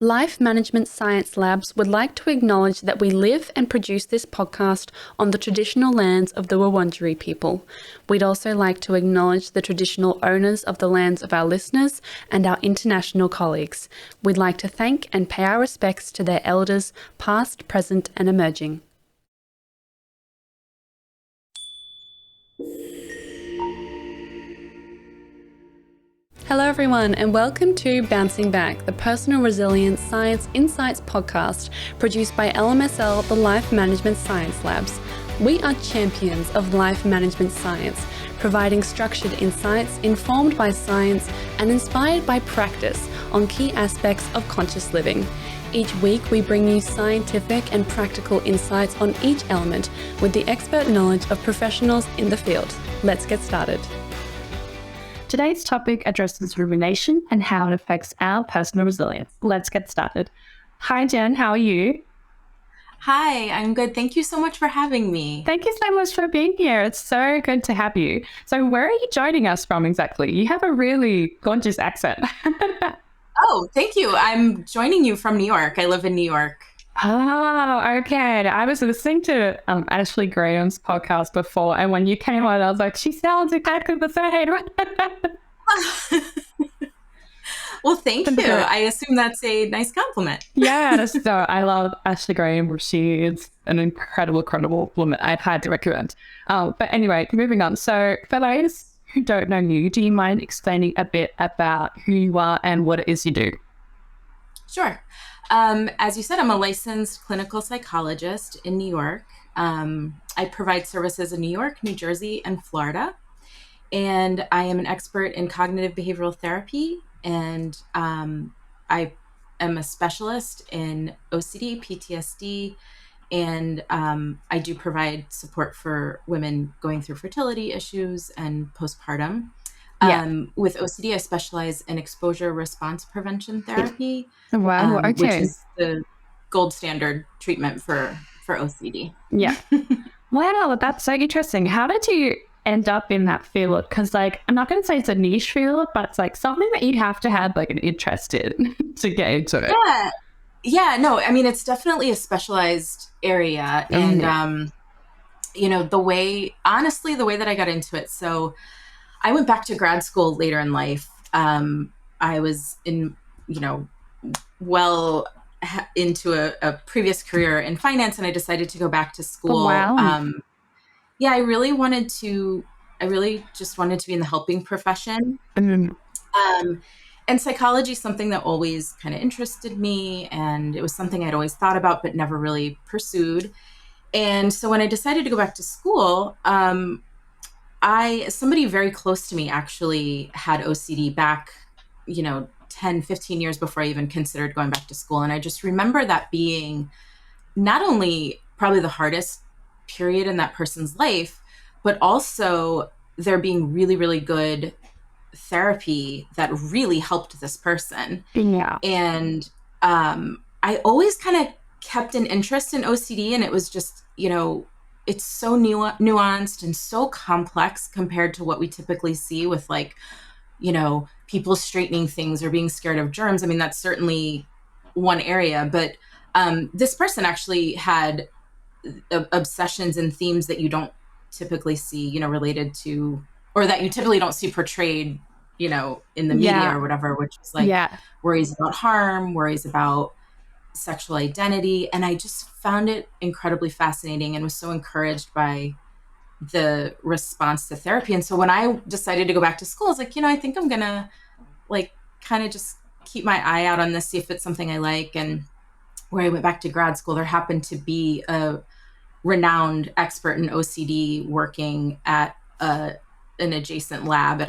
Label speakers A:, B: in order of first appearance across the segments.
A: Life Management Science Labs would like to acknowledge that we live and produce this podcast on the traditional lands of the Wurundjeri people. We'd also like to acknowledge the traditional owners of the lands of our listeners and our international colleagues. We'd like to thank and pay our respects to their elders, past, present, and emerging. Hello everyone and welcome to Bouncing Back, the Personal Resilience Science Insights podcast produced by LMSL, the Life Management Science Labs. We are champions of life management science, providing structured insights informed by science and inspired by practice on key aspects of conscious living. Each week we bring you scientific and practical insights on each element with the expert knowledge of professionals in the field. Let's get started.
B: Today's topic addresses rumination and how it affects our personal resilience. Let's get started. Hi, Jen. How are you?
C: Hi, I'm good. Thank you so much for having me.
B: Thank you so much for being here. It's so good to have you. So where are you joining us from exactly? You have a really gorgeous accent.
C: Oh, thank you. I'm joining you from New York. I live in New York.
B: Oh, okay. I was listening to Ashley Graham's podcast before, and when you came on, I was like, she sounds exactly the same.
C: Well, thank you. I assume that's a nice compliment.
B: Yeah, so I love Ashley Graham. She is an incredible woman. I'd highly recommend. But anyway, moving on. So for those who don't know you, do you mind explaining a bit about who you are and what it is you do?
C: Sure. As you said, I'm a licensed clinical psychologist in New York. I provide services in New York, New Jersey, and Florida. And I am an expert in cognitive behavioral therapy. And I am a specialist in OCD, PTSD, and I do provide support for women going through fertility issues and postpartum. With OCD, I specialize in exposure response prevention therapy,
B: Wow, okay.
C: which is the gold standard treatment for OCD.
B: Yeah. Wow, that's so interesting. How did you end up in that field? Because I'm not going to say it's a niche field, but it's something that you have to have an interest in to get into it.
C: Yeah, no, I mean, it's definitely a specialized area. And, the way that I got into it, so I went back to grad school later in life. I was well into a previous career in finance, and I decided to go back to school.
B: Oh, wow.
C: I really just wanted to be in the helping profession.
B: Mm-hmm.
C: And psychology is something that always kind of interested me, and it was something I'd always thought about but never really pursued. And so when I decided to go back to school, somebody very close to me actually had OCD back, 10, 15 years before I even considered going back to school. And I just remember that being not only probably the hardest period in that person's life, but also there being really, really good therapy that really helped this person.
B: Yeah.
C: And I always kind of kept an interest in OCD, and it was just, it's so nuanced and so complex compared to what we typically see with people straightening things or being scared of germs. I mean, that's certainly one area, but this person actually had obsessions and themes that you don't typically see, related to, or that you typically don't see portrayed, in the media or whatever, which is worries about harm, worries about sexual identity. And I just found it incredibly fascinating and was so encouraged by the response to therapy. And so when I decided to go back to school, I was like, I think I'm going to kind of just keep my eye out on this, see if it's something I like. And where I went back to grad school, there happened to be a renowned expert in OCD working at an adjacent lab at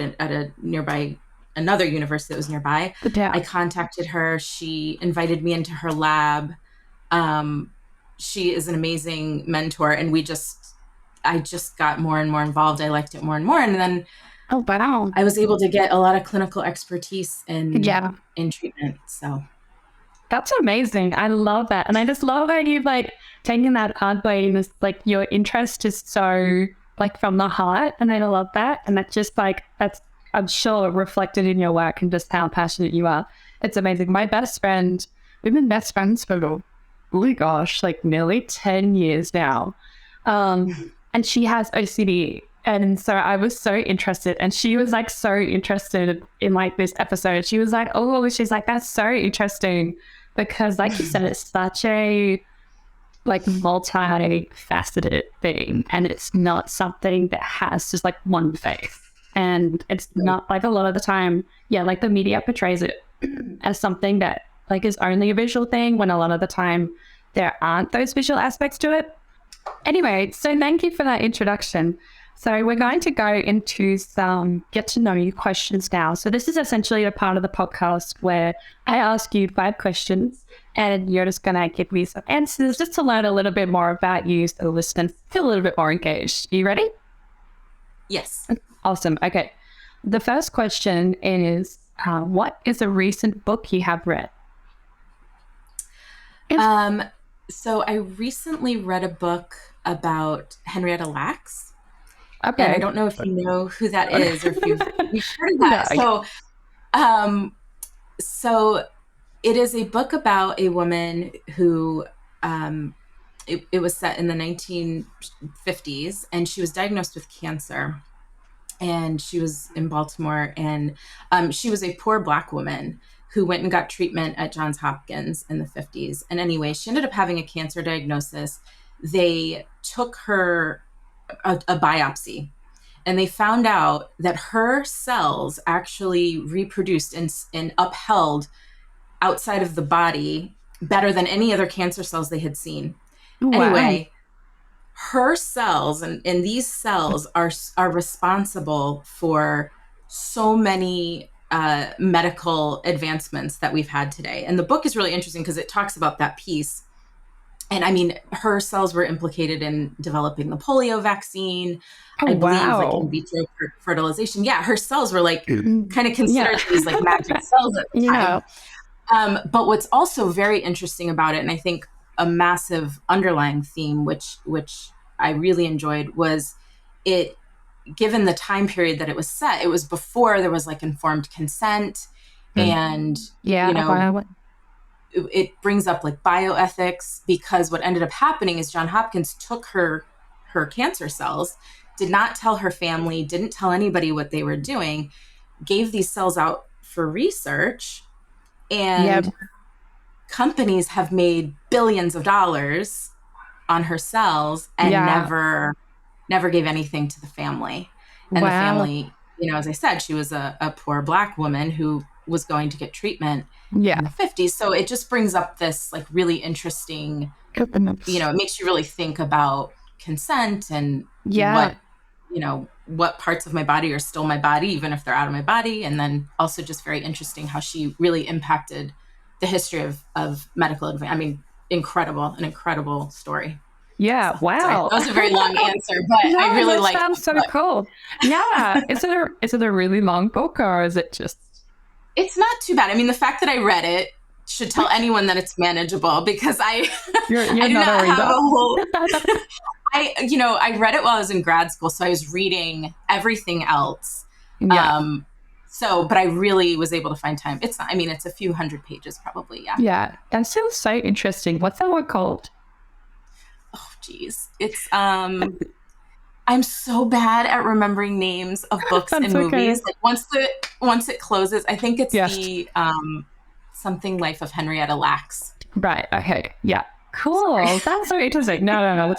C: another university that was nearby.
B: Yeah.
C: I contacted her. She invited me into her lab. She is an amazing mentor, and I just got more and more involved. I liked it more and more. And then I was able to get a lot of clinical expertise in treatment. So
B: that's amazing. I love that. And I just love how you've taken that pathway, and your interest is so from the heart. And I love that. And that's just that's, I'm sure, reflected in your work and just how passionate you are. It's amazing. My best friend we've been best friends for, oh my gosh, like nearly 10 years now. And she has OCD. And so I was so interested, and she was like so interested in like this episode. She was like, oh, she's like, that's so interesting because like you said, it's such a like multi-faceted thing, and it's not something that has just like one face. And it's not like a lot of the time, like the media portrays it as something that like is only a visual thing, when a lot of the time there aren't those visual aspects to it. Anyway, so thank you for that introduction. So we're going to go into some get to know you questions now. So this is essentially a part of the podcast where I ask you 5 questions and you're just going to give me some answers just to learn a little bit more about you so the listeners feel a little bit more engaged. Are you ready?
C: Yes.
B: Awesome. Okay. The first question is, what is a recent book you have read?
C: So I recently read a book about Henrietta Lacks.
B: Okay.
C: And I don't know if you know who that is or if you've heard of that. No. So it is a book about a woman who, it was set in the 1950s, and she was diagnosed with cancer. And she was in Baltimore, and she was a poor Black woman who went and got treatment at Johns Hopkins in the 50s. And anyway, she ended up having a cancer diagnosis. They took her a biopsy, and they found out that her cells actually reproduced and upheld outside of the body better than any other cancer cells they had seen. Wow. Anyway, her cells and these cells are responsible for so many medical advancements that we've had today. And the book is really interesting because it talks about that piece. And I mean, her cells were implicated in developing the polio vaccine. I believe like in vitro fertilization. Yeah, her cells were like kind of considered these like magic cells at the time. But what's also very interesting about it, and I think a massive underlying theme, which I really enjoyed, was it, given the time period that it was set, it was before there was like informed consent. And, it brings up like bioethics, because what ended up happening is Johns Hopkins took her cancer cells, did not tell her family, didn't tell anybody what they were doing, gave these cells out for research, and companies have made billions of dollars on her cells and never gave anything to the family. And the family, as I said, she was a poor Black woman who was going to get treatment in the 50s. So it just brings up this like really interesting, it makes you really think about consent and what parts of my body are still my body, even if they're out of my body. And then also just very interesting how she really impacted the history of medical advance. I mean, an incredible story.
B: Yeah. Wow.
C: Sorry, that was a very long answer, but I really like it.
B: Sounds so cool. Yeah. Is it a really long book, or is it just?
C: It's not too bad. I mean, the fact that I read it should tell anyone that it's manageable, because
B: you're
C: I do not have a whole. I read it while I was in grad school, so I was reading everything else. Yeah. But I really was able to find time. It's not. I mean, it's a few hundred pages, probably. Yeah.
B: Yeah, that sounds so interesting. What's that one called?
C: Oh, geez, it's I'm so bad at remembering names of books and movies. Like once it closes, I think it's the something Life of Henrietta Lacks.
B: Right. Okay. Yeah. Cool. Sorry. That's so interesting. No.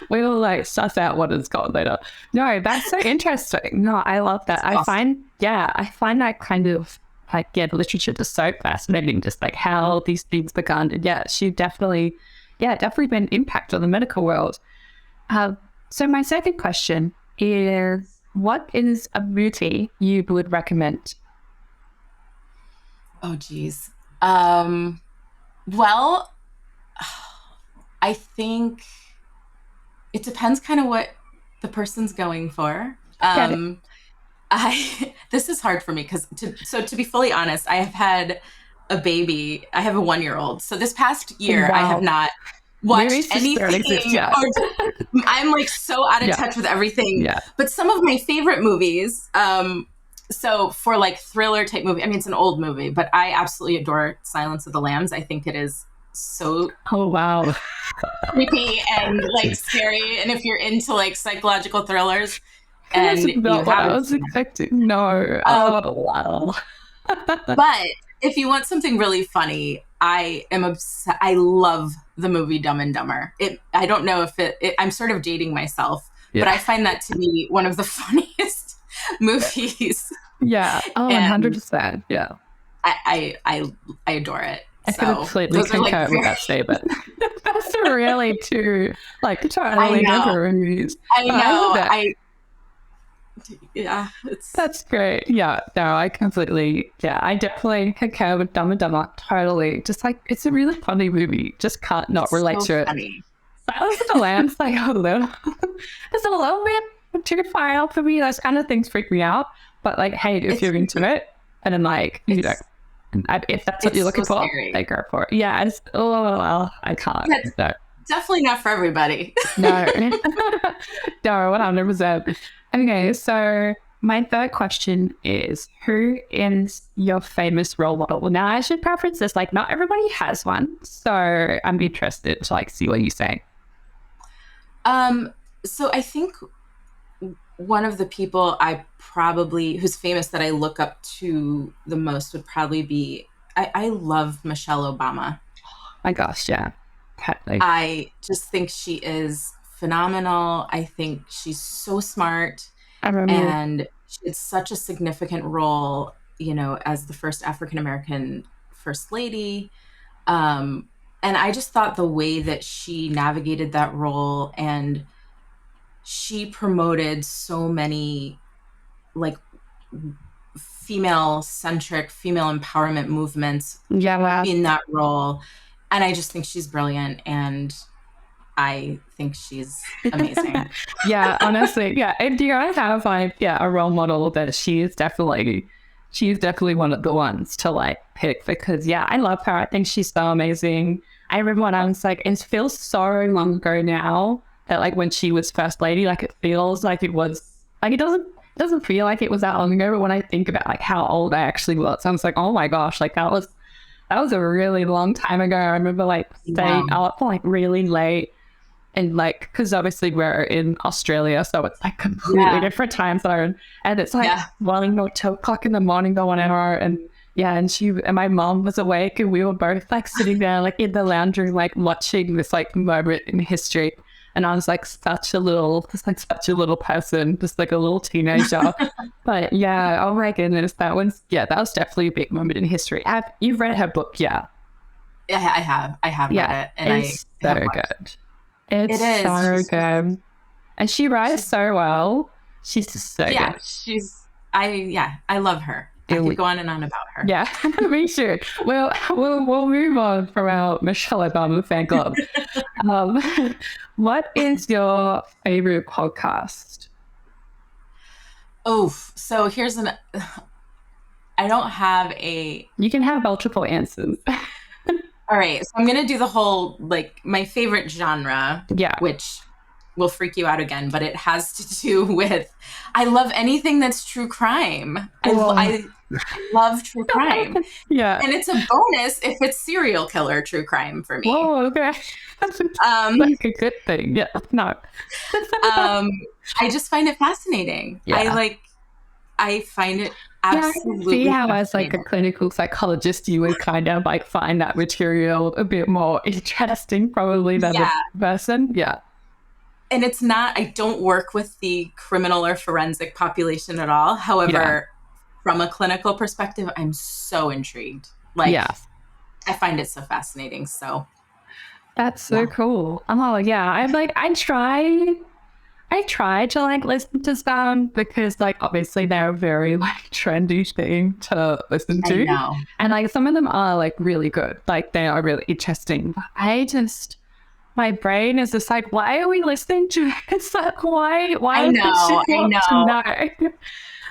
B: We'll like suss out what it's called later. No, that's so interesting. No, I love that. That's awesome. I find that kind of like literature just so fascinating. Just like how these things began. And she definitely been an impact on the medical world. So my second question is, what is a movie you would recommend?
C: Oh, geez. Well, I think it depends kind of what the person's going for. This is hard for me because to be fully honest, I have had a baby. I have a 1-year-old. So this past year, I have not watched anything. I'm like so out of touch with everything. Yeah. But some of my favorite movies, So for like thriller type movie, I mean, it's an old movie, but I absolutely adore Silence of the Lambs. I think it is so
B: Oh, wow.
C: creepy and like scary. And if you're into like psychological thrillers
B: That's
C: and you
B: not what I
C: haven't
B: was
C: seen it,
B: expecting. No. Oh, wow.
C: but if you want something really funny, I am obsessed. I love the movie Dumb and Dumber. I don't know if I'm sort of dating myself, but I find that to be one of the funniest movies.
B: Yeah. Oh,
C: And
B: 100%. Yeah.
C: I adore it.
B: I
C: So
B: completely
C: those are like
B: concur with that statement. That's really two like totally different movies.
C: I
B: But I love
C: know.
B: that.
C: Yeah, it's
B: That's great. Yeah, no, I definitely concur with Dumb and Dumber. Totally. Just like, it's a really funny movie. Just can't not relate
C: so
B: to it.
C: funny.
B: Silence of the Lambs, like a little, it's a little bit too far out for me. Those kind of things freak me out. But like, hey, if you're into it, and then like, you know, if that's what you're looking for, like, go for it. Yeah, I can't. No.
C: Definitely not for everybody.
B: No. No, 100%. Okay, so my third question is, who is your famous role model? Now, I should preference this, like, not everybody has one, so I'm interested to like see what you say.
C: So I think one of the people who's famous that I look up to the most would probably be, I love Michelle Obama.
B: My gosh, yeah. Totally.
C: I just think she is phenomenal. I think she's so smart. And she had such a significant role, you know, as the first African-American first lady. And I just thought the way that she navigated that role, and she promoted so many like female-centric, female empowerment movements in that role. And I just think she's brilliant, and I think she's amazing.
B: Yeah, honestly, yeah. And do you guys have like, a role model that she's definitely one of the ones to like pick? Because I love her. I think she's so amazing. I remember when I was like, it feels so long ago now that like when she was first lady, like it feels like it was like, it doesn't feel like it was that long ago. But when I think about like how old I actually was, I was like, oh my gosh, like that was a really long time ago. I remember like staying up like really late. And like, because obviously we're in Australia, so it's like completely different time zone, and it's like 1 or 2 o'clock in the morning or whatever. And and my mom was awake, and we were both like sitting there like in the lounge room, like watching this like moment in history. And I was like such a little person, just like a little teenager. But oh my goodness, that was definitely a big moment in history. You've read her book? Yeah,
C: I have read it, and
B: it's so good. It is so good. And she writes so well. She's just so good.
C: I love her. I could go on and on about her.
B: Yeah, me too. We'll move on from our Michelle Obama fan club. What is your favorite podcast?
C: Oh, so here's I don't have a...
B: You can have multiple answers.
C: All right, so I'm going to do the whole, like, my favorite genre, which will freak you out again, but it has to do with, I love anything that's true crime. I love true crime. And it's a bonus if it's serial killer true crime for me.
B: Whoa, okay. That's like a good thing. Yeah, no.
C: I just find it fascinating. I find it absolutely.
B: I can see how as like a clinical psychologist you would kind of like find that material a bit more interesting probably than a person. Yeah.
C: And it's not, I don't work with the criminal or forensic population at all. However, from a clinical perspective, I'm so intrigued. Like, I find it so fascinating. So
B: that's so cool. Oh yeah. I'm like, I try to like listen to some because like obviously they're a very like trendy thing to listen to.
C: I know.
B: And like some of them are like really good. Like they are really interesting. My brain is just like, why are we listening to it? It's like, why
C: I know.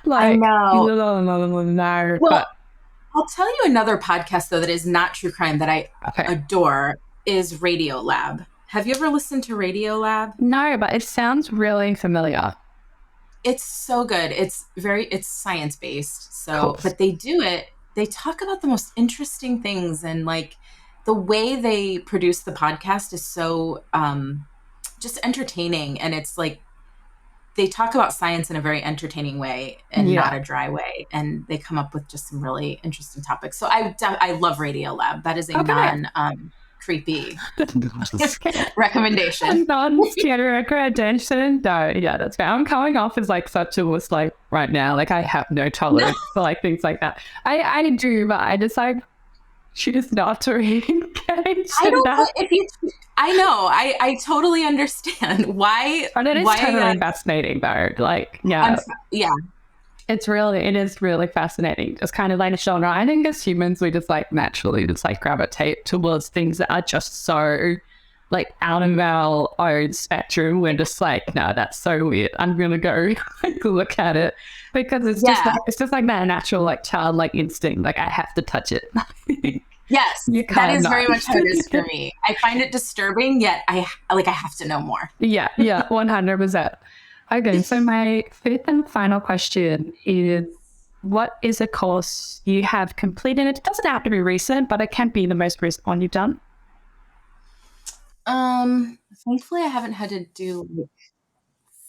B: Like, no.
C: Well, but I'll tell you another podcast though that is not true crime that I adore is Radiolab. Have you ever listened to Radiolab?
B: No, but it sounds really familiar.
C: It's so good. It's science based.
B: Cool.
C: So, but they talk about the most interesting things, and like the way they produce the podcast is so just entertaining. And it's like they talk about science in a very entertaining way and not
B: Yeah.
C: a dry way. And they come up with just some really interesting topics. So I love Radio Lab. That is a
B: Okay.
C: creepy
B: Okay.
C: recommendation.
B: Non-scary recommendation. No, yeah, that's fair. I'm coming off as like such a wuss like right now. Like I have no tolerance for like things like that. I do, but I just like choose not to engage
C: I
B: in
C: don't
B: that.
C: if you I know. I totally understand why
B: And it is
C: why
B: totally fascinating though. Like, yeah,
C: yeah.
B: it is really fascinating. It's kind of like a genre. I think as humans, we just like naturally just like gravitate towards things that are just so like out of our own spectrum. We're just like, no, that's so weird. I'm gonna go like, look at it because it's just like that natural like childlike instinct. Like I have to touch it.
C: Yes,
B: You
C: that
B: can't
C: is
B: not.
C: very much how it is for me. I find it disturbing, yet I have to know more.
B: Yeah, 100%. Okay, so my fifth and final question is, what is a course you have completed? It doesn't have to be recent, but it can be the most recent one you've done.
C: Thankfully I haven't had to do like,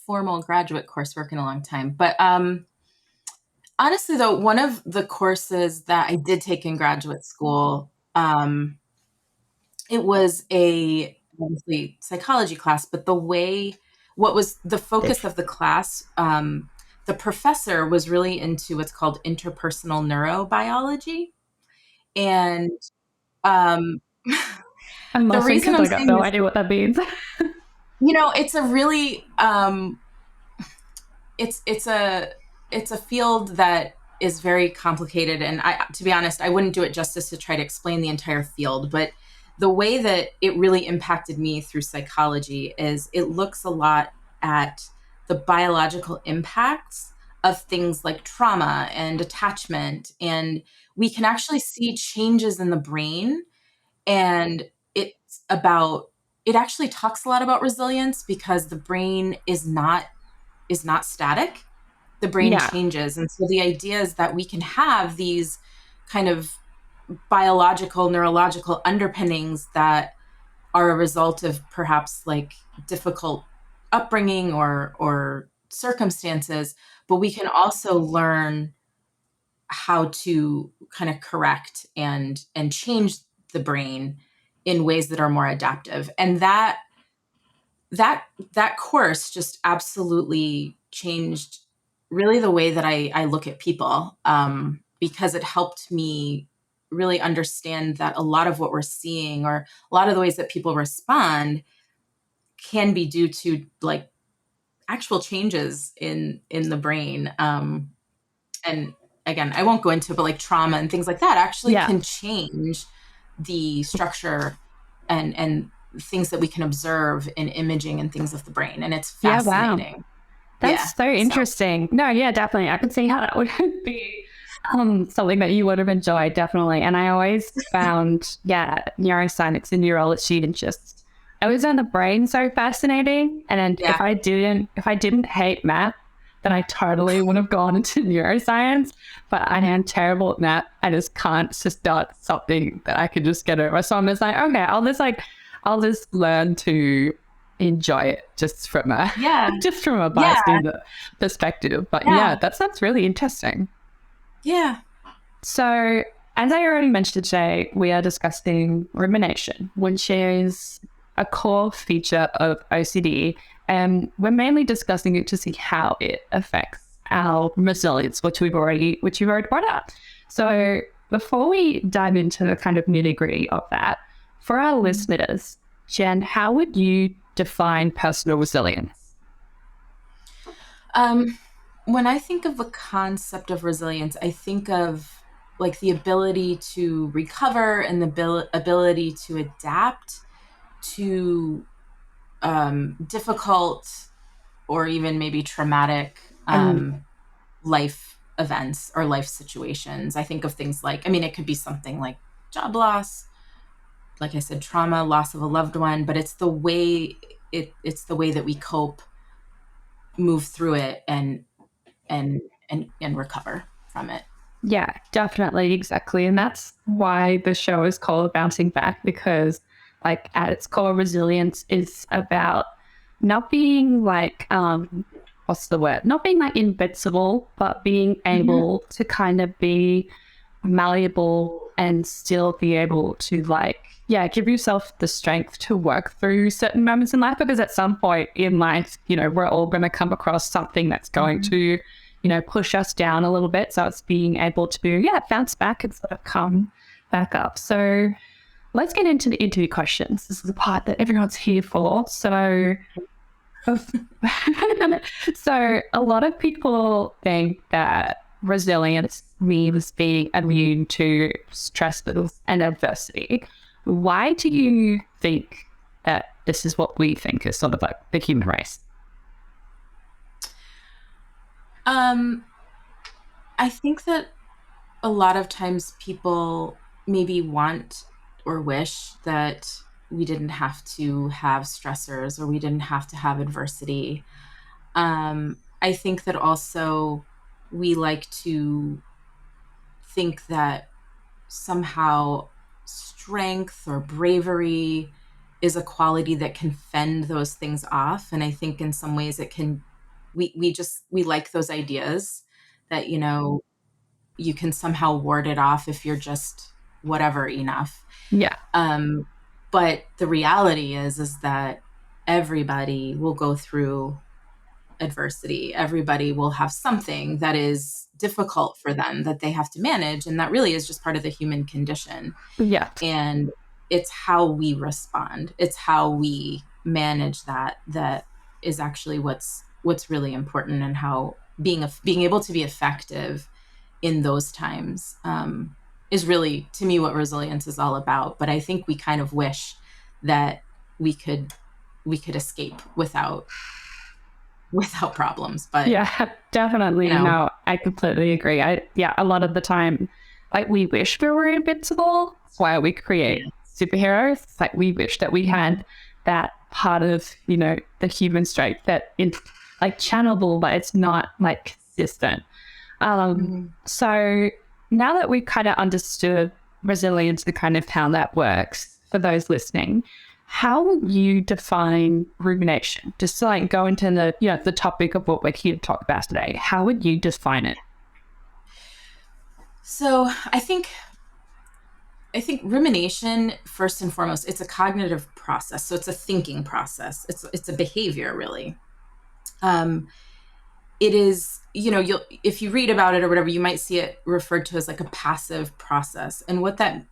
C: formal graduate coursework in a long time. But honestly though, one of the courses that I did take in graduate school, it was a obviously psychology class, but what was the focus of the class, the professor was really into what's called interpersonal neurobiology. And um,
B: I'm
C: the
B: laughing
C: reason
B: because
C: I'm
B: I got
C: saying
B: no
C: this,
B: idea what that means.
C: it's a really it's a field that is very complicated, and to be honest, I wouldn't do it justice to try to explain the entire field. But the way that it really impacted me through psychology is it looks a lot at the biological impacts of things like trauma and attachment, and we can actually see changes in the brain. And it's about it actually talks a lot about resilience because the brain is not static. The brain
B: Yeah,
C: changes. And so the idea is that we can have these kind of biological, neurological underpinnings that are a result of perhaps like difficult upbringing or circumstances, but we can also learn how to kind of correct and change the brain in ways that are more adaptive. And that course just absolutely changed really the way that I look at people, because it helped me really understand that a lot of what we're seeing or a lot of the ways that people respond can be due to like actual changes in the brain. And again, I won't go into it, but like trauma and things like that actually
B: yeah,
C: can change the structure and things that we can observe in imaging and things of the brain. And it's
B: yeah. Wow,
C: fascinating. Yeah.
B: that's so
C: So
B: interesting. No, yeah, definitely. I could see how that would be something that you would have enjoyed, definitely. And I always found, yeah, neuroscience and neurology and just I was on the brain so fascinating. And
C: yeah.
B: if I didn't hate math, then I totally would have gone into neuroscience. But I am terrible at math. I just can't. It's just not something that I could just get over. So I'm just like, okay, I'll just learn to enjoy it just from a
C: Yeah.
B: just from a
C: Yeah.
B: bystander perspective. But
C: Yeah.
B: yeah, that sounds really interesting.
C: Yeah.
B: So, as I already mentioned today, we are discussing rumination, which is a core feature of OCD, and we're mainly discussing it to see how it affects our resilience, which you've already brought up. So, before we dive into the kind of nitty gritty of that, for our listeners, Jen, how would you define personal resilience?
C: When I think of the concept of resilience, I think of like the ability to recover and the ability to adapt to difficult or even maybe traumatic life events or life situations. I think of things like, I mean, it could be something like job loss, like I said, trauma, loss of a loved one, but it's the way that we cope move through it and recover from it.
B: Yeah, definitely. Exactly. And that's why the show is called Bouncing Back, because like at its core, resilience is about not being like, what's the word? Not being like invincible, but being able to kind of be malleable and still be able to like, yeah, give yourself the strength to work through certain moments in life, because at some point in life, we're all going to come across something that's going to, push us down a little bit. So it's being able to, bounce back and sort of come back up. So let's get into the interview questions. This is the part that everyone's here for. So so a lot of people think that resilience means being immune to stresses and adversity. Why do you think that this is what we think is sort of like the human race?
C: I think that a lot of times people maybe want or wish that we didn't have to have stressors or we didn't have to have adversity. I think that also we like to think that somehow strength or bravery is a quality that can fend those things off. And I think in some ways it can, we like those ideas that, you can somehow ward it off if you're just whatever enough.
B: Yeah.
C: But the reality is that everybody will go through adversity. Everybody will have something that is difficult for them that they have to manage. And that really is just part of the human condition.
B: Yeah.
C: And it's how we respond. It's how we manage that is actually what's really important, and how being able to be effective in those times is really, to me, what resilience is all about. But I think we kind of wish that we could escape without problems. But
B: yeah, definitely. No, I completely agree. A lot of the time, like, we wish we were invincible. That's why we create superheroes. It's like we wish that we had that part of, the human strength that is like channelable, but it's not like consistent. So now that we've kind of understood resilience and kind of how that works for those listening, how would you define rumination? Just to like go into the topic of what we're here to talk about today. How would you define it?
C: So I think rumination, first and foremost, it's a cognitive process. So it's a thinking process. It's a behavior, really. It is, if you read about it or whatever, you might see it referred to as like a passive process. And what that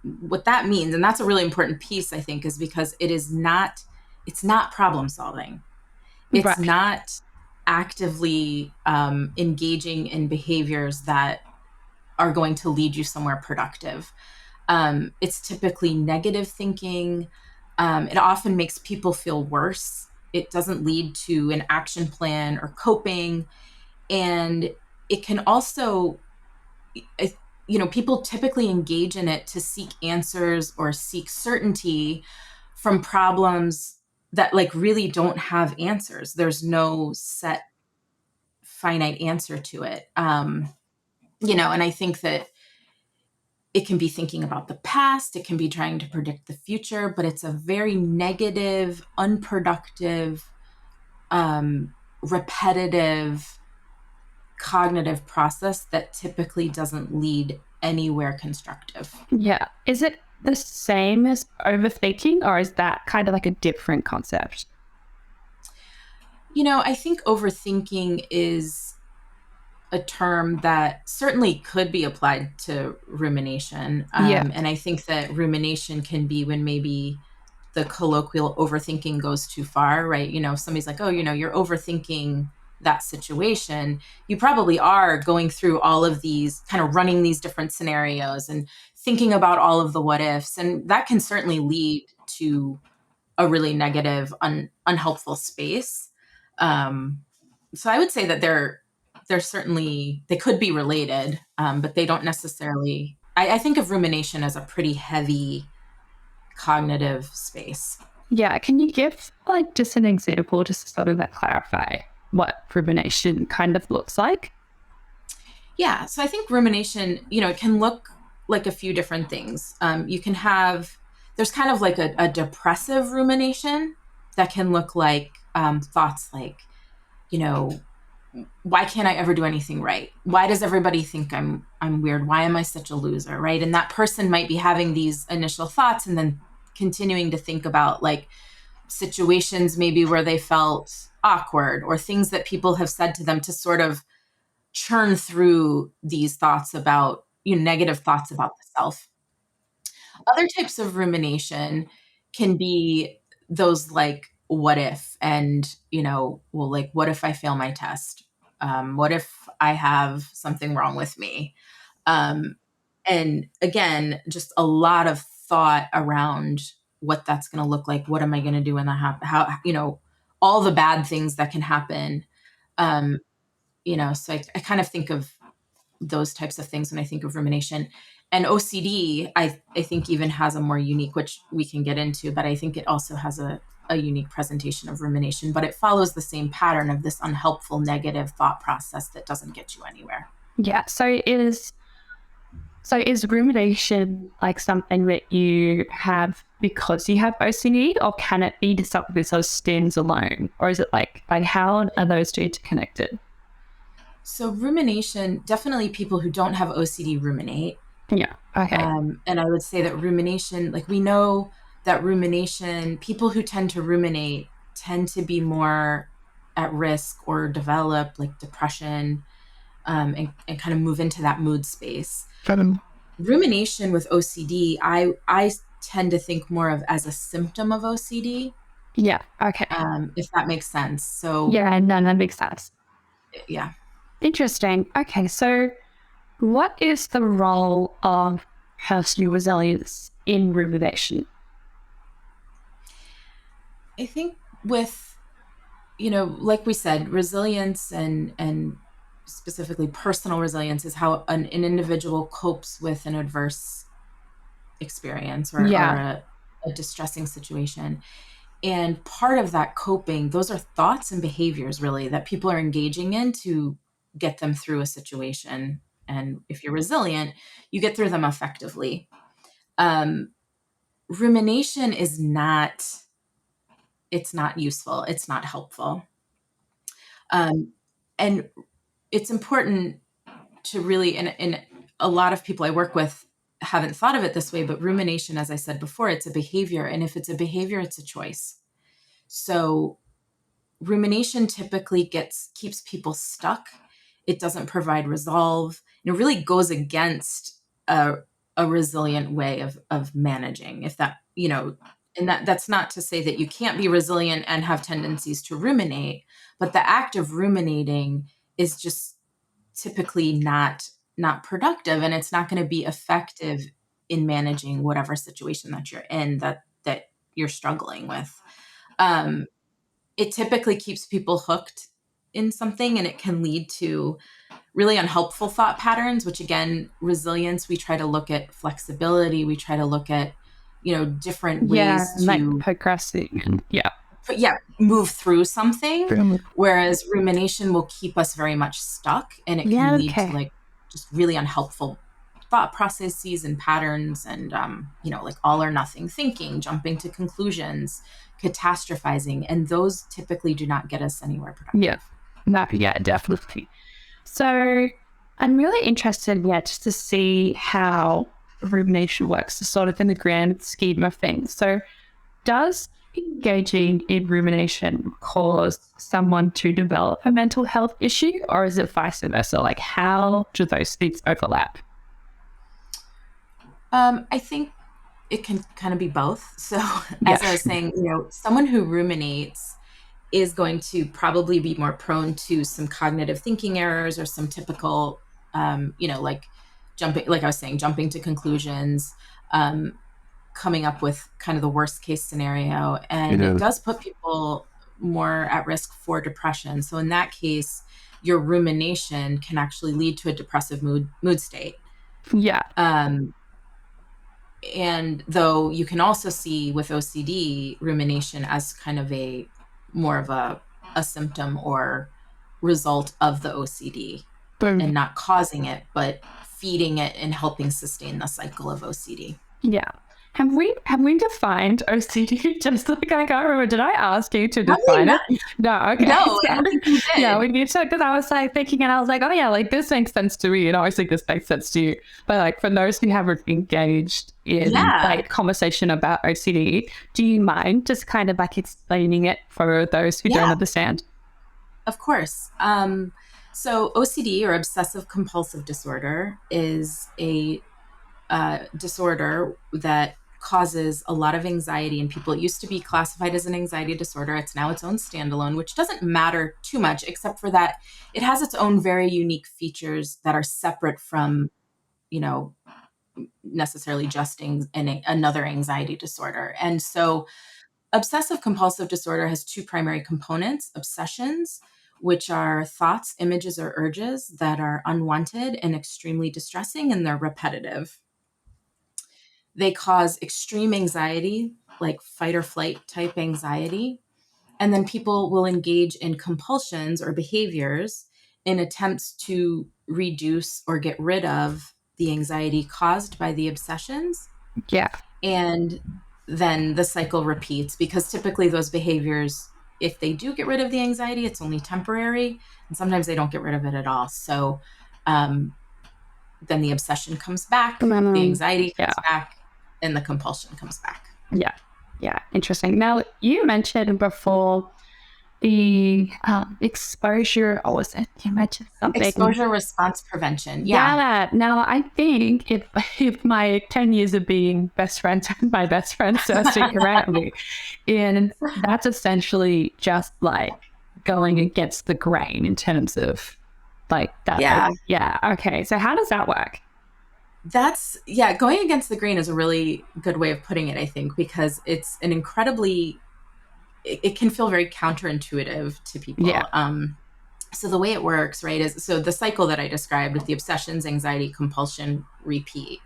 C: means, and that's a really important piece, I think, is because it's not problem solving. It's
B: Right.
C: not actively engaging in behaviors that are going to lead you somewhere productive. It's typically negative thinking. It often makes people feel worse. It doesn't lead to an action plan or coping. And it can also, people typically engage in it to seek answers or seek certainty from problems that like really don't have answers. There's no set finite answer to it. And I think that it can be thinking about the past, it can be trying to predict the future, but it's a very negative, unproductive, repetitive cognitive process that typically doesn't lead anywhere constructive.
B: Yeah. Is it the same as overthinking, or is that kind of like a different concept?
C: I think overthinking is a term that certainly could be applied to rumination. And I think that rumination can be when maybe the colloquial overthinking goes too far, right? If somebody's like, oh, you're overthinking that situation, you probably are going through all of these, kind of running these different scenarios and thinking about all of the what ifs. And that can certainly lead to a really negative, unhelpful space. So I would say that they're certainly, they could be related, but they don't necessarily, I think of rumination as a pretty heavy cognitive space.
B: Yeah. Can you give like just an example just to sort of like clarify? what rumination kind of looks like?
C: Yeah. So I think rumination, it can look like a few different things. You can have, there's kind of like a depressive rumination that can look like thoughts like, you know, why can't I ever do anything right? Why does everybody think I'm weird? Why am I such a loser? Right. And that person might be having these initial thoughts and then continuing to think about like situations maybe where they felt awkward or things that people have said to them to sort of churn through these thoughts about, negative thoughts about the self. Other types of rumination can be those like, what if, and, well, like, what if I fail my test? What if I have something wrong with me? Um, and again, just a lot of thought around what that's going to look like. What am I going to do when that happens? How, all the bad things that can happen. Um, so I kind of think of those types of things when I think of rumination. And OCD, I think even has a more unique, which we can get into, but I think it also has a unique presentation of rumination, but it follows the same pattern of this unhelpful negative thought process that doesn't get you anywhere.
B: Yeah. So is rumination like something that you have because you have OCD, or can it be something that sort of stands alone? Or is it like how are those two interconnected?
C: So rumination, definitely people who don't have OCD ruminate.
B: Yeah. Okay.
C: And I would say that rumination, like we know that rumination, people who tend to ruminate tend to be more at risk or develop like depression, and kind of move into that mood space. Rumination with OCD, I tend to think more of as a symptom of OCD.
B: Yeah. Okay.
C: If that makes sense. So
B: Yeah, no, that makes sense.
C: yeah.
B: Interesting. Okay, so what is the role of personal resilience in rumination?
C: I think with, like we said, resilience and specifically personal resilience is how an individual copes with an adverse experience or a distressing situation. And part of that coping, those are thoughts and behaviors really that people are engaging in to get them through a situation. And if you're resilient, you get through them effectively. Rumination is not, it's not useful. It's not helpful. And it's important to really, and a lot of people I work with haven't thought of it this way, but rumination, as I said before, it's a behavior. And if it's a behavior, it's a choice. So rumination typically keeps people stuck. It doesn't provide resolve. And it really goes against a resilient way of managing. If that, and that's not to say that you can't be resilient and have tendencies to ruminate, but the act of ruminating is just typically not productive, and it's not going to be effective in managing whatever situation that you're in that you're struggling with. It typically keeps people hooked in something, and it can lead to really unhelpful thought patterns, which again, resilience, we try to look at flexibility. We try to look at, different ways to
B: like procrastinating.
C: move through something. Whereas rumination will keep us very much stuck, and it can lead to like just really unhelpful thought processes and patterns, and like all or nothing thinking, jumping to conclusions, catastrophizing, and those typically do not get us anywhere productive.
B: Yeah, definitely. So I'm really interested just to see how rumination works, sort of in the grand scheme of things. So does engaging in rumination cause someone to develop a mental health issue, or is it vice versa? Like, how do those things overlap?
C: I think it can kind of be both. So as I was saying, someone who ruminates is going to probably be more prone to some cognitive thinking errors or some typical, like jumping, like I was saying, jumping to conclusions, coming up with kind of the worst case scenario. And it does put people more at risk for depression. So in that case, your rumination can actually lead to a depressive mood state.
B: Yeah.
C: And though you can also see with OCD rumination as kind of more of a symptom or result of the OCD and not causing it, but feeding it and helping sustain the cycle of OCD.
B: Yeah. Have we defined OCD? Just like I can't remember. Did I ask you to define it? No. Okay.
C: No, I don't think you did.
B: Yeah, we need to, because I was like thinking, and I was like, oh yeah, like this makes sense to me, and I think this makes sense to you. But like for those who haven't engaged in like conversation about OCD, do you mind just kind of like explaining it for those who don't understand?
C: Of course. So OCD, or Obsessive-Compulsive Disorder, is a disorder that causes a lot of anxiety in people. It used to be classified as an anxiety disorder. It's now its own standalone, which doesn't matter too much, except for that it has its own very unique features that are separate from, necessarily just another anxiety disorder. And so obsessive compulsive disorder has two primary components: obsessions, which are thoughts, images, or urges that are unwanted and extremely distressing, and they're repetitive. They cause extreme anxiety, like fight or flight type anxiety. And then people will engage in compulsions or behaviors in attempts to reduce or get rid of the anxiety caused by the obsessions.
B: Yeah.
C: And then the cycle repeats, because typically those behaviors, if they do get rid of the anxiety, it's only temporary. And sometimes they don't get rid of it at all. So then the obsession comes back, the anxiety comes back, and the compulsion comes back.
B: Yeah. Yeah. Interesting. Now, you mentioned before the exposure, or was it? You mentioned something.
C: Exposure response prevention.
B: Yeah. Now, I think if my 10 years of being best friends with my best friends are sticking around me, and that's essentially just like going against the grain in terms of like that. Yeah. Okay. So how does that work?
C: Going against the grain is a really good way of putting it, I think, because it's an it can feel very counterintuitive to people.
B: Yeah.
C: So the way it works, right, is so the cycle that I described with the obsessions, anxiety, compulsion, repeat.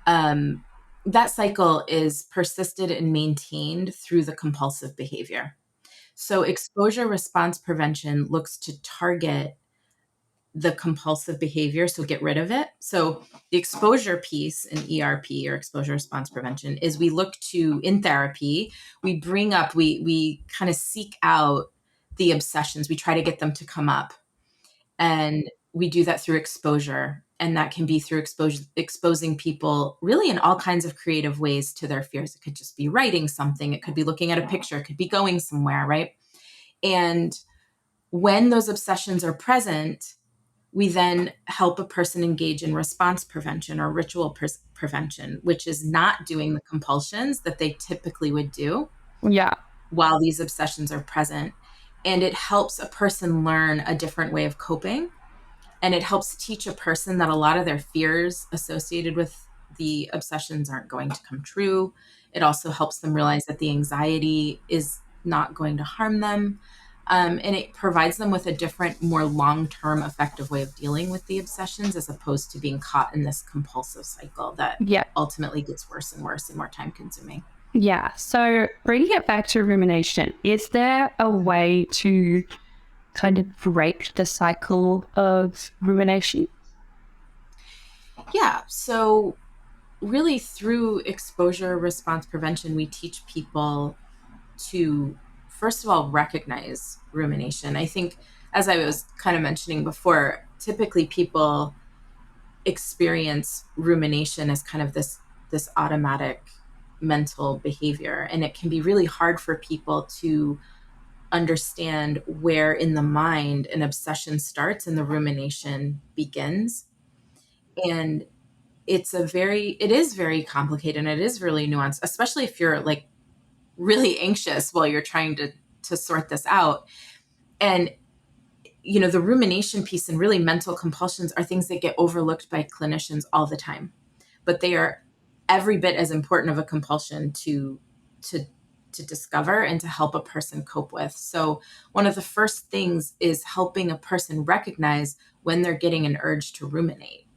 C: That cycle is persisted and maintained through the compulsive behavior. So exposure response prevention looks to target the compulsive behavior, so get rid of it. So the exposure piece in ERP, or exposure response prevention, is we look to, in therapy, we kind of seek out the obsessions. We try to get them to come up. And we do that through exposure. And that can be through exposing people really in all kinds of creative ways to their fears. It could just be writing something. It could be looking at a picture. It could be going somewhere, right? And when those obsessions are present, we then help a person engage in response prevention or ritual prevention, which is not doing the compulsions that they typically would do while these obsessions are present. And it helps a person learn a different way of coping. And it helps teach a person that a lot of their fears associated with the obsessions aren't going to come true. It also helps them realize that the anxiety is not going to harm them. And it provides them with a different, more long-term effective way of dealing with the obsessions, as opposed to being caught in this compulsive cycle that ultimately gets worse and worse and more time consuming.
B: Yeah. So bringing it back to rumination, is there a way to kind of break the cycle of rumination?
C: Yeah. So really through exposure response prevention, we teach people to, first of all, recognize rumination. I think, as I was kind of mentioning before, typically people experience rumination as kind of this automatic mental behavior. And it can be really hard for people to understand where in the mind an obsession starts and the rumination begins. And it is very complicated, and it is really nuanced, especially if you're like really anxious while you're trying to sort this out. And the rumination piece and really mental compulsions are things that get overlooked by clinicians all the time, but they are every bit as important of a compulsion to discover and to help a person cope with. So one of the first things is helping a person recognize when they're getting an urge to ruminate.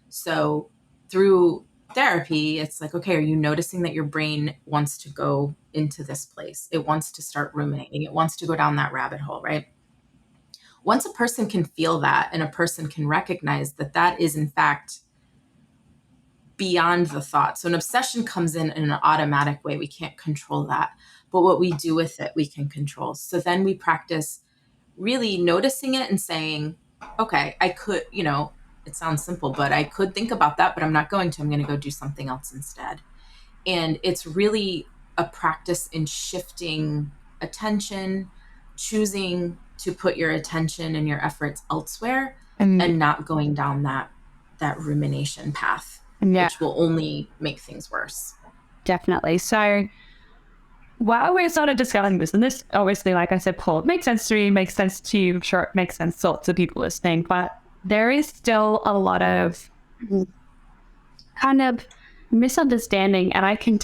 C: So through therapy, it's like, okay, are you noticing that your brain wants to go into this place? It wants to start ruminating. It wants to go down that rabbit hole, right? once a person can feel that and a person can recognize that that is in fact beyond the thought. So an obsession comes in an automatic way. We can't control that. But what we do with it, we can control. So then we practice really noticing it and saying, okay, I could, it sounds simple, but I could think about that, but I'm not going to. I'm going to go do something else instead. And it's really a practice in shifting attention, choosing to put your attention and your efforts elsewhere and not going down that rumination path, which will only make things worse.
B: Definitely. So while we're sort of discussing this, and this obviously, like I said, Paul, makes sense to me, makes sense to you, I'm sure it makes sense to lots of people listening, but there is still a lot of kind of misunderstanding, and I can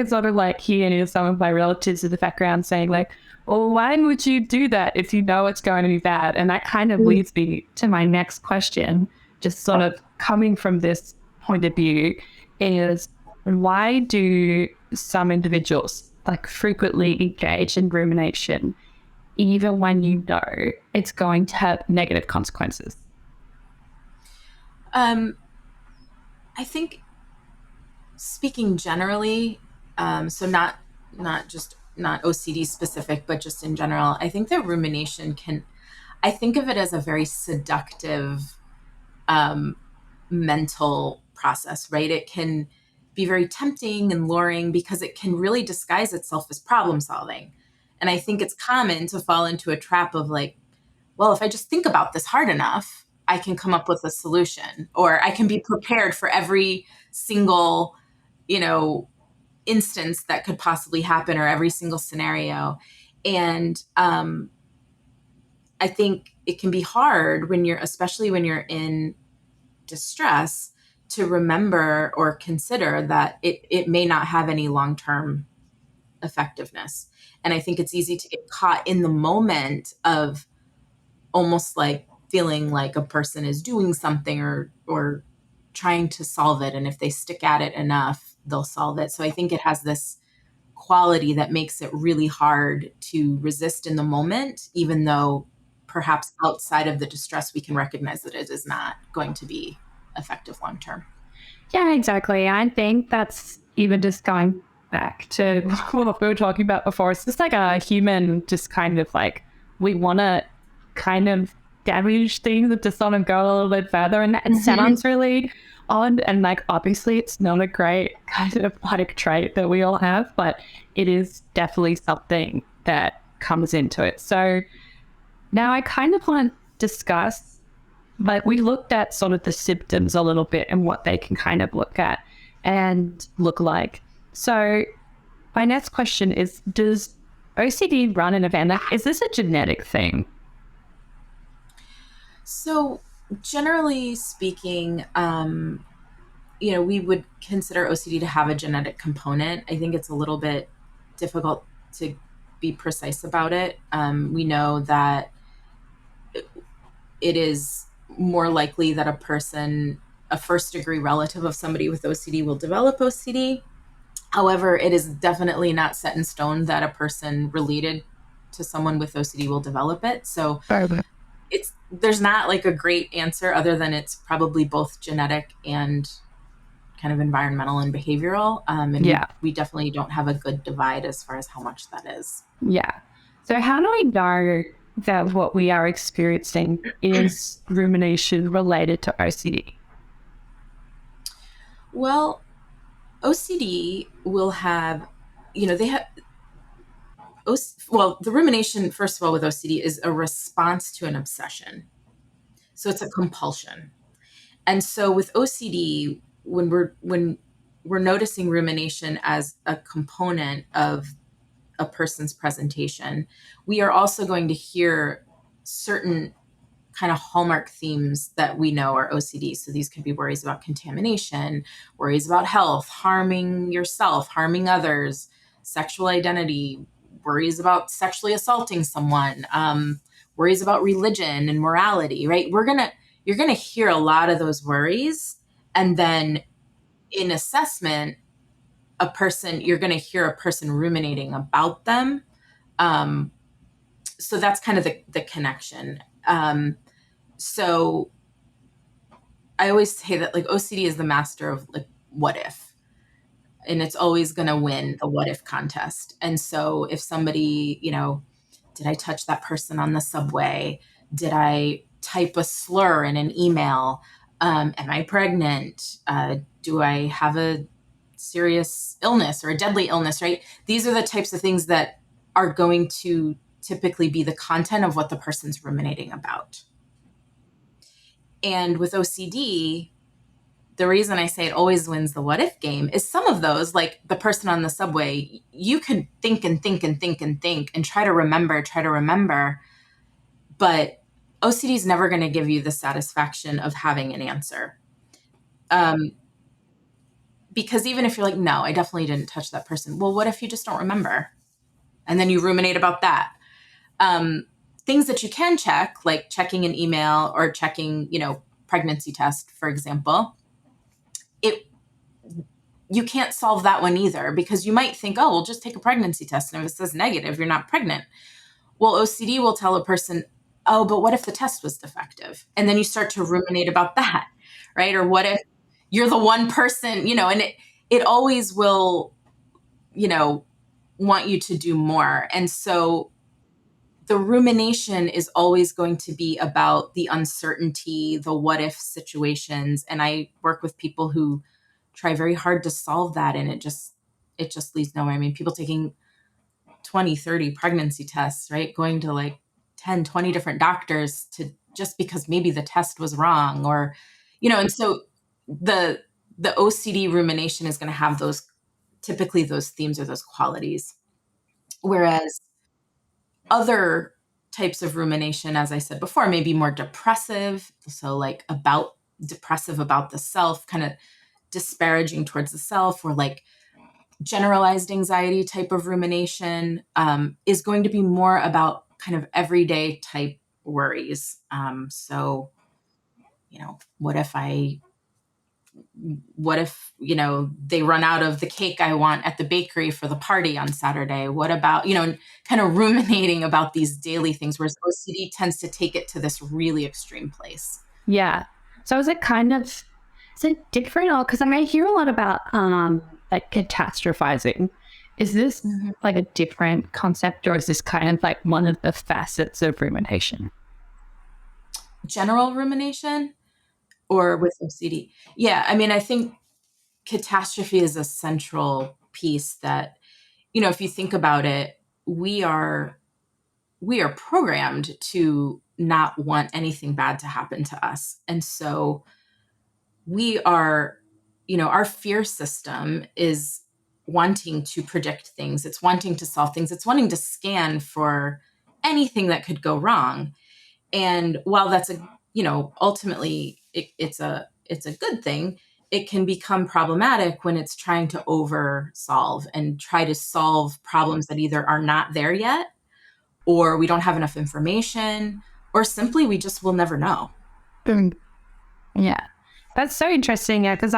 B: sort of like hear some of my relatives in the background saying like, well, why would you do that if you know it's going to be bad? And that kind of leads me to my next question, just sort of coming from this point of view, is why do some individuals like frequently engage in rumination even when you know it's going to have negative consequences?
C: I think speaking generally, so not OCD specific, but just in general, I think that rumination I think of it as a very seductive mental process, right? It can be very tempting and luring because it can really disguise itself as problem solving. And I think it's common to fall into a trap of like, well, if I just think about this hard enough, I can come up with a solution, or I can be prepared for every single, instance that could possibly happen, or every single scenario. And I think it can be hard especially when you're in distress, to remember or consider that it may not have any long-term effectiveness. And I think it's easy to get caught in the moment of almost like feeling like a person is doing something or trying to solve it. And if they stick at it enough, they'll solve it. So I think it has this quality that makes it really hard to resist in the moment, even though perhaps outside of the distress, we can recognize that it is not going to be effective long term.
B: Yeah, exactly. I think that's even just going back to what we were talking about before. It's just like a human, just kind of like, we want to kind of damage things that just sort of go a little bit further. And it sounds really odd. And like, obviously, it's not a great kind of like trait that we all have, but it is definitely something that comes into it. So now I kind of want to discuss, but we looked at sort of the symptoms a little bit and what they can kind of look at and look like. So my next question is, does OCD run in a family? Is this a genetic thing?
C: So generally speaking, we would consider OCD to have a genetic component. I think it's a little bit difficult to be precise about it. We know that it is more likely that a first degree relative of somebody with OCD will develop OCD. However, it is definitely not set in stone that a person related to someone with OCD will develop it. So there's not like a great answer other than it's probably both genetic and kind of environmental and behavioral. We definitely don't have a good divide as far as how much that is.
B: Yeah. So how do we know that what we are experiencing is rumination related to OCD?
C: Well, OCD will have, the rumination, first of all, with OCD is a response to an obsession. So it's a compulsion. And so with OCD, when we're noticing rumination as a component of a person's presentation, we are also going to hear certain kind of hallmark themes that we know are OCD. So these could be worries about contamination, worries about health, harming yourself, harming others, sexual identity, worries about sexually assaulting someone, worries about religion and morality, right? You're going to hear a lot of those worries. And then in assessment, you're going to hear a person ruminating about them. So that's kind of the connection. So I always say that like OCD is the master of like what if, and it's always going to win the what if contest. And so if somebody, did I touch that person on the subway? Did I type a slur in an email? Am I pregnant? Do I have a serious illness or a deadly illness, right? These are the types of things that are going to typically be the content of what the person's ruminating about. And with OCD, the reason I say it always wins the what if game is some of those, like the person on the subway, you can think and think and think and think and try to remember, but OCD is never going to give you the satisfaction of having an answer. Because even if you're like, no, I definitely didn't touch that person. Well, what if you just don't remember? And then you ruminate about that. Things that you can check, like checking an email or checking, pregnancy test, for example, you can't solve that one either, because you might think, oh, we'll just take a pregnancy test. And if it says negative, you're not pregnant. Well, OCD will tell a person, oh, but what if the test was defective? And then you start to ruminate about that, right? Or what if you're the one person, and it always will, want you to do more. And so the rumination is always going to be about the uncertainty, the what if situations. And I work with people who try very hard to solve that, and it just leads nowhere. I mean, people taking 20, 30 pregnancy tests, right? Going to like 10, 20 different doctors to just because maybe the test was wrong, or, and so the OCD rumination is going to have typically those themes or those qualities. Whereas other types of rumination, as I said before, may be more depressive. So like depressive about the self, kind of disparaging towards the self, or like generalized anxiety type of rumination, is going to be more about kind of everyday type worries. So, what if, they run out of the cake I want at the bakery for the party on Saturday? What about, kind of ruminating about these daily things, whereas OCD tends to take it to this really extreme place.
B: Yeah. So is it different? Or because I may hear a lot about like catastrophizing. Is this like a different concept, or is this kind of like one of the facets of rumination?
C: General rumination or with OCD? Yeah. I mean, I think catastrophe is a central piece that, if you think about it, we are programmed to not want anything bad to happen to us. And so we are, our fear system is wanting to predict things. It's wanting to solve things. It's wanting to scan for anything that could go wrong. And while that's ultimately it's a good thing, it can become problematic when it's trying to over solve and try to solve problems that either are not there yet, or we don't have enough information, or simply we just will never know.
B: Yeah. That's so interesting, yeah, because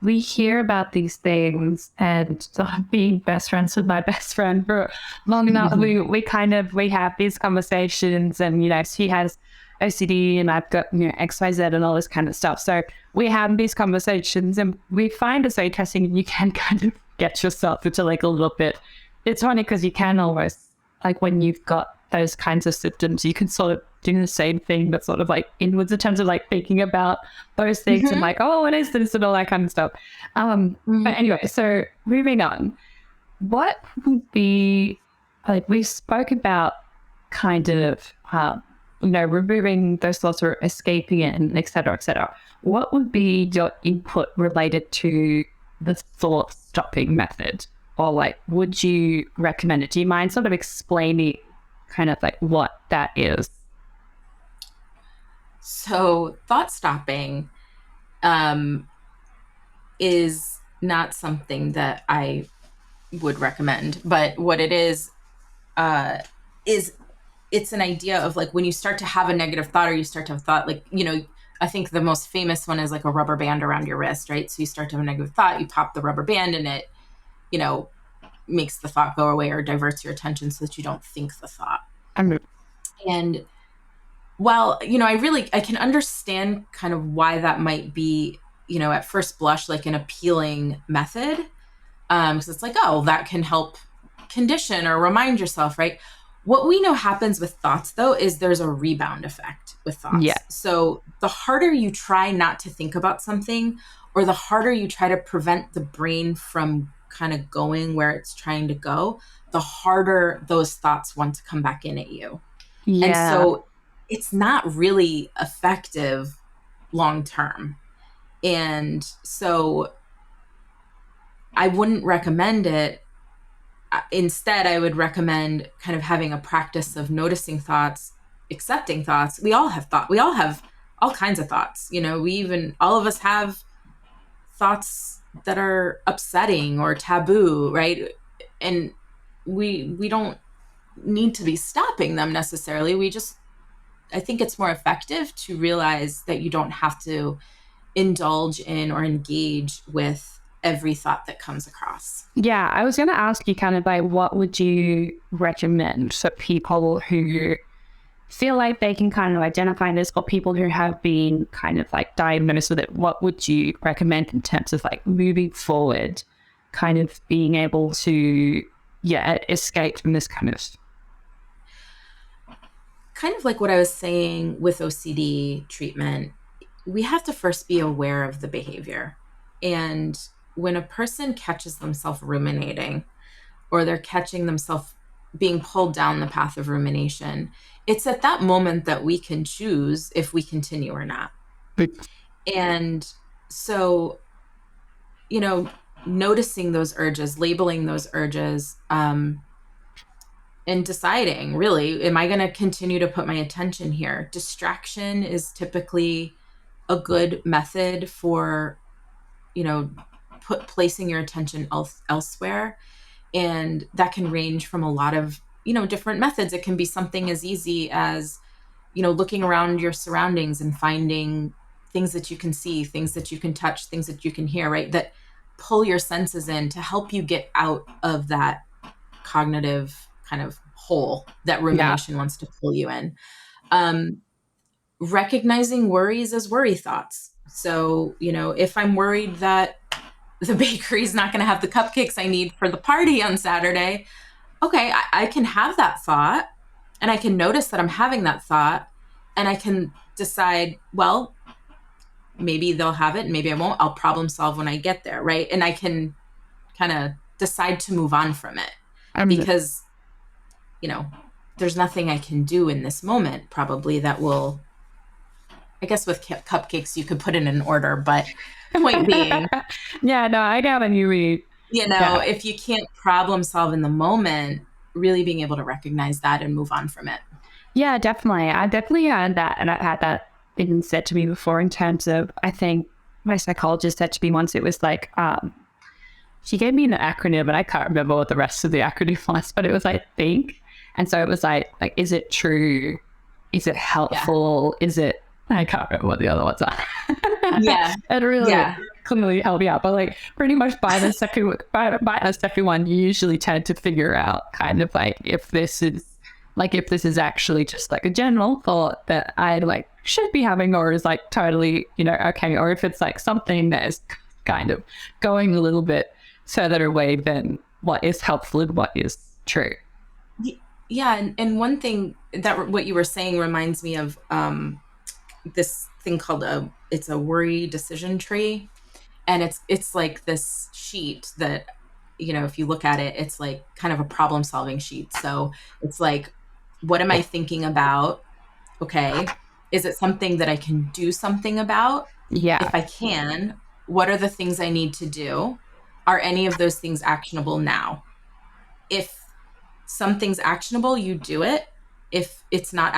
B: we hear about these things, and so I've been best friends with my best friend for long enough. We have these conversations, and she has OCD and I've got XYZ and all this kind of stuff. So we have these conversations, and we find it so interesting, and you can kind of get yourself into like a little bit. It's funny because you can almost, like when you've got those kinds of symptoms, you can sort of do the same thing, but sort of like inwards in terms of like thinking about those things and like, oh, what is this and all that kind of stuff. But anyway, so moving on, what would be, like we spoke about kind of, removing those thoughts or escaping it and et cetera, et cetera. What would be your input related to the thought stopping method? Or like, would you recommend it? Do you mind sort of explaining kind of like what that is?
C: So thought stopping is not something that I would recommend, but what it is it's an idea of like when you start to have a negative thought, or you start to have thought, like, I think the most famous one is like a rubber band around your wrist, right? So you start to have a negative thought, you pop the rubber band, and it, makes the thought go away or diverts your attention so that you don't think the thought. And Well, I can understand kind of why that might be, at first blush, like an appealing method. Because it's like, oh, that can help condition or remind yourself, right? What we know happens with thoughts, though, is there's a rebound effect with
B: Yeah.
C: thoughts. So the harder you try not to think about something, or the harder you try to prevent the brain from kind of going where it's trying to go, the harder those thoughts want to come back in at you. And
B: Yeah.
C: so it's not really effective long term. And so I wouldn't recommend it. Instead, I would recommend kind of having a practice of noticing thoughts, accepting thoughts. We all have thought. We all have all kinds of thoughts. All of us have thoughts that are upsetting or taboo, right? And we don't need to be stopping them necessarily. I think it's more effective to realize that you don't have to indulge in or engage with every thought that comes across.
B: Yeah, I was going to ask you kind of like, what would you recommend for people who feel like they can kind of identify this, or people who have been kind of like diagnosed with it? What would you recommend in terms of like moving forward, kind of being able to, escape from this kind of...
C: Kind of like what I was saying with OCD treatment, we have to first be aware of the behavior. And when a person catches themselves ruminating, or they're catching themselves being pulled down the path of rumination, it's at that moment that we can choose if we continue or not. And so, noticing those urges, labeling those urges, and deciding, really, am I going to continue to put my attention here? Distraction is typically a good method for, placing your attention elsewhere. And that can range from a lot of, different methods. It can be something as easy as, looking around your surroundings and finding things that you can see, things that you can touch, things that you can hear, right? That pull your senses in to help you get out of that cognitive kind of hole that rumination wants to pull you in. Recognizing worries as worry thoughts. So, if I'm worried that the bakery's not going to have the cupcakes I need for the party on Saturday, okay, I can have that thought, and I can notice that I'm having that thought, and I can decide, well, maybe they'll have it, and maybe I won't. I'll problem solve when I get there, right? And I can kind of decide to move on from it because, there's nothing I can do in this moment probably that will, I guess with cupcakes, you could put in an order, but point being,
B: yeah, no, I got what you mean.
C: If you can't problem solve in the moment, really being able to recognize that and move on from it.
B: Yeah, definitely. I definitely had that. And I had that been said to me before in terms of, I think my psychologist said to me once, it was like, she gave me an acronym, and I can't remember what the rest of the acronym was, but it was like think. And so it was like, is it true? Is it helpful? Yeah. Is it, I can't remember what the other ones are.
C: Yeah.
B: It really clearly helped me out. But like pretty much by the second one, you usually tend to figure out kind of like if this is actually just like a general thought that I like should be having, or is like totally, okay, or if it's like something that is kind of going a little bit further away than what is helpful and what is true.
C: Yeah. And one thing that what you were saying reminds me of this thing called it's a worry decision tree. And it's like this sheet that, if you look at it, it's like kind of a problem solving sheet. So it's like, what am I thinking about? Okay. Is it something that I can do something about?
B: Yeah.
C: If I can, what are the things I need to do? Are any of those things actionable now? If something's actionable, you do it. If it's not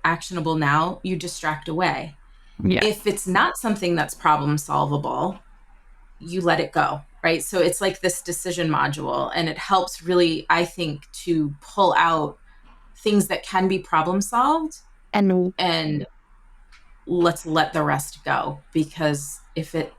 C: actionable now, you distract away.
B: Yeah.
C: If it's not something that's problem solvable, you let it go, right? So it's like this decision module, and it helps really, I think, to pull out things that can be problem solved and let's let the rest go. Because if it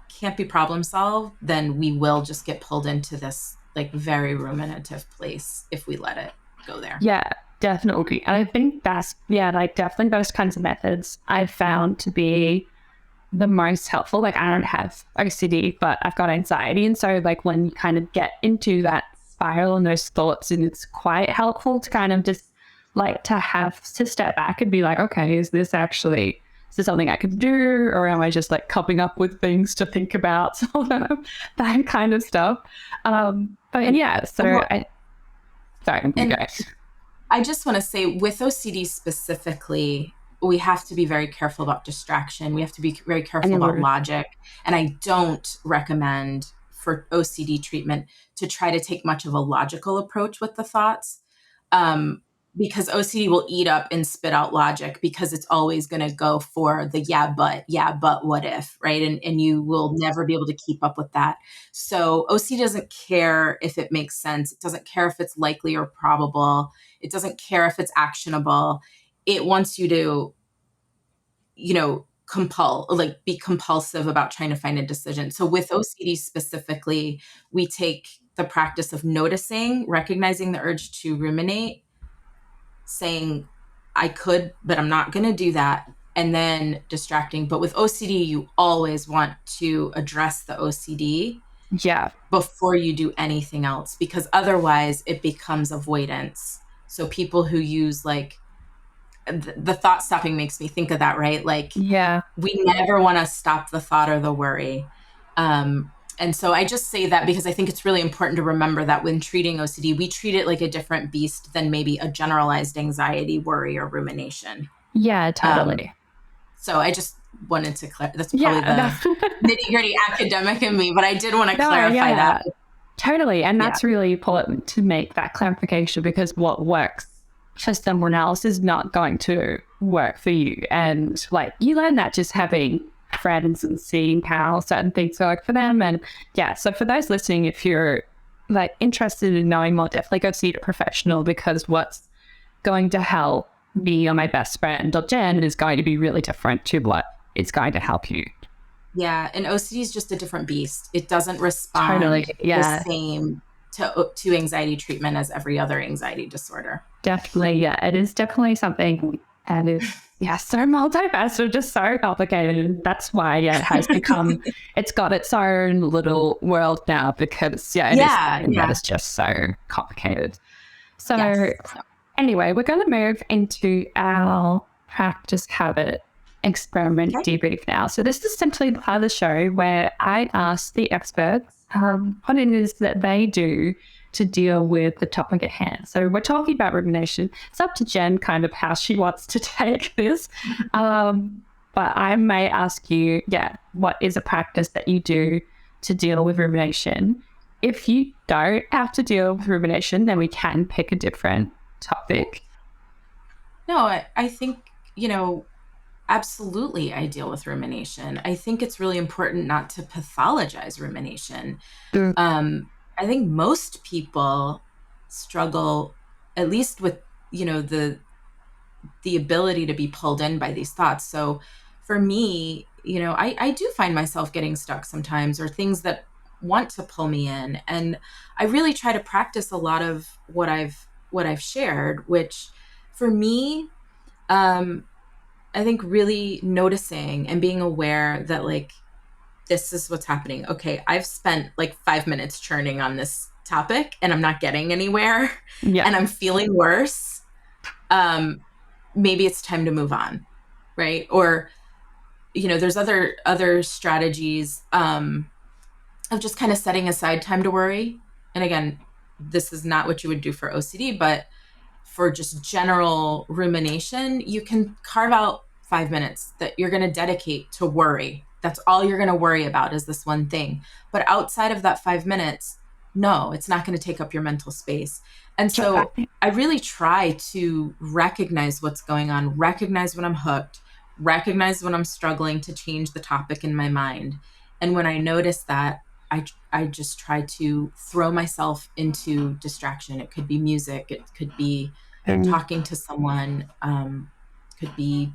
C: can't be problem solved, then we will just get pulled into this like very ruminative place if we let it go there.
B: Yeah. Definitely. And I think that's, like definitely those kinds of methods I've found to be the most helpful. Like, I don't have OCD, but I've got anxiety. And so like when you kind of get into that spiral and those thoughts, and it's quite helpful to kind of just like to step back and be like, okay, is this something I could do? Or am I just like coming up with things to think about? That kind of stuff. But yeah, so sorry, you guys.
C: I just want to say with OCD specifically, we have to be very careful about distraction. We have to be very careful about logic. And I don't recommend for OCD treatment to try to take much of a logical approach with the thoughts. Because OCD will eat up and spit out logic because it's always going to go for the yeah, but what if, right? And you will never be able to keep up with that. So OCD doesn't care if it makes sense. It doesn't care if it's likely or probable. It doesn't care if it's actionable. It wants you to, be compulsive about trying to find a decision. So with OCD specifically, we take the practice of noticing, recognizing the urge to ruminate, saying, I could, but I'm not going to do that, and then distracting. But with OCD, you always want to address the OCD before you do anything else, because otherwise it becomes avoidance. So people who use like the thought stopping makes me think of that, right? Like, we never want to stop the thought or the worry. And so I just say that because I think it's really important to remember that when treating OCD, we treat it like a different beast than maybe a generalized anxiety, worry, or rumination.
B: Yeah, totally.
C: So I just wanted to clarify. That's probably the nitty-gritty academic in me, but I did want to clarify that.
B: Totally. And that's really important to make that clarification, because what works for someone else is not going to work for you. And like, you learn that just having friends and seeing how certain things work for them. And so for those listening, if you're like interested in knowing more, definitely go see a professional, because what's going to help me or my best friend or Jen is going to be really different to what is going to help you.
C: Yeah, and OCD is just a different beast. It doesn't respond the same to anxiety treatment as every other anxiety disorder.
B: Definitely, it is definitely something, and it's so multifaceted, just so complicated. That's why it has become, it's got its own little world now, because that is just so complicated. So anyway, we're going to move into our practice habit experiment debrief now. So this is simply part of the show where I ask the experts what it is that they do to deal with the topic at hand. So we're talking about rumination. It's up to Jen kind of how she wants to take this. But I may ask you, what is a practice that you do to deal with rumination? If you don't have to deal with rumination, then we can pick a different topic.
C: No, I think, absolutely I deal with rumination. I think it's really important not to pathologize rumination. I think most people struggle, at least with, the ability to be pulled in by these thoughts. So for me, I do find myself getting stuck sometimes, or things that want to pull me in. And I really try to practice a lot of what I've shared, which for me, I think really noticing and being aware that like, this is what's happening. Okay, I've spent like 5 minutes churning on this topic and I'm not getting anywhere and I'm feeling worse. Maybe it's time to move on, right? Or, there's other strategies of just kind of setting aside time to worry. And again, this is not what you would do for OCD, but for just general rumination, you can carve out 5 minutes that you're going to dedicate to worry. That's all you're going to worry about is this one thing. But outside of that 5 minutes, no, it's not going to take up your mental space. And so I really try to recognize what's going on, recognize when I'm hooked, recognize when I'm struggling to change the topic in my mind. And when I notice that, I just try to throw myself into distraction. It could be music. It could be talking to someone. Could be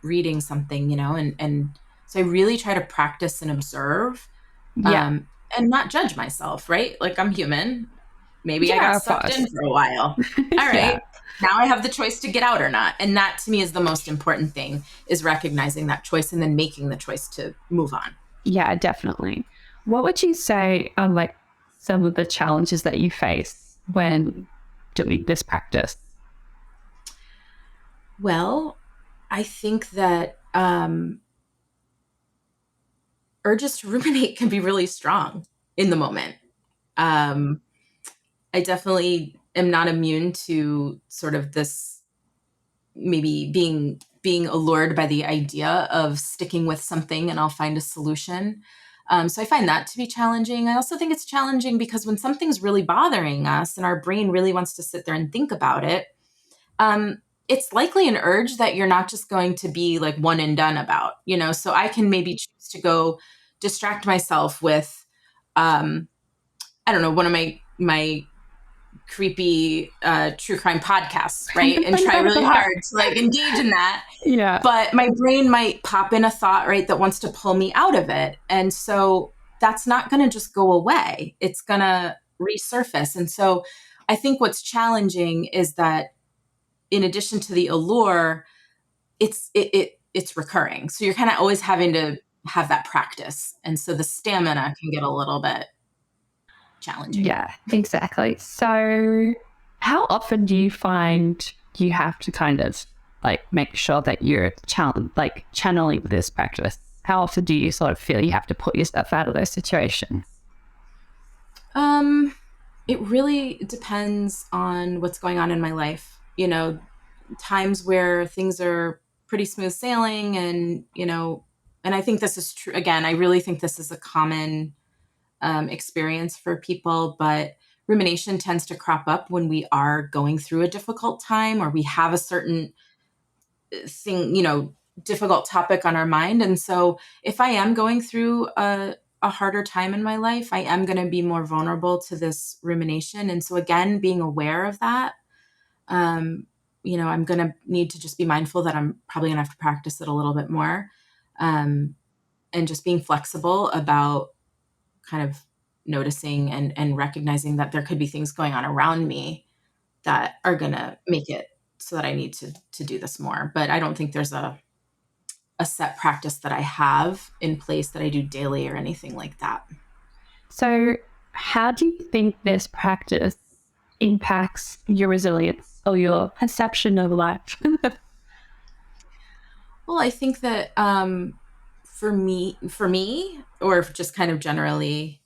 C: reading something, and so I really try to practice and observe and not judge myself, right? Like I'm human. Maybe I got sucked in for a while. All right. Now I have the choice to get out or not. And that to me is the most important thing, is recognizing that choice and then making the choice to move on.
B: Yeah, definitely. What would you say are like some of the challenges that you face when doing this practice?
C: Well, I think that urges to ruminate can be really strong in the moment. Um, I definitely am not immune to sort of this, maybe being allured by the idea of sticking with something and I'll find a solution. So I find that to be challenging. I also think it's challenging because when something's really bothering us and our brain really wants to sit there and think about it, it's likely an urge that you're not just going to be like one and done about, so I can maybe choose to go distract myself with, I don't know, one of my creepy true crime podcasts, right? And try really hard to like engage in that.
B: Yeah.
C: But my brain might pop in a thought, right, that wants to pull me out of it. And so that's not going to just go away. It's going to resurface. And so I think what's challenging is that in addition to the allure, it's recurring. So you're kind of always having to have that practice. And so the stamina can get a little bit challenging.
B: Yeah, exactly. So how often do you find you have to kind of like make sure that you're channeling this practice? How often do you sort of feel you have to put yourself out of those situations?
C: It really depends on what's going on in my life. Times where things are pretty smooth sailing and I think this is true. Again, I really think this is a common experience for people, but rumination tends to crop up when we are going through a difficult time or we have a certain thing, difficult topic on our mind. And so if I am going through a harder time in my life, I am going to be more vulnerable to this rumination. And so again, being aware of that, I'm going to need to just be mindful that I'm probably going to have to practice it a little bit more. And just being flexible about kind of noticing and recognizing that there could be things going on around me that are going to make it so that I need to do this more. But I don't think there's a set practice that I have in place that I do daily or anything like that.
B: So how do you think this practice impacts your resilience or your perception of life?
C: Well, I think that for me, or just kind of generally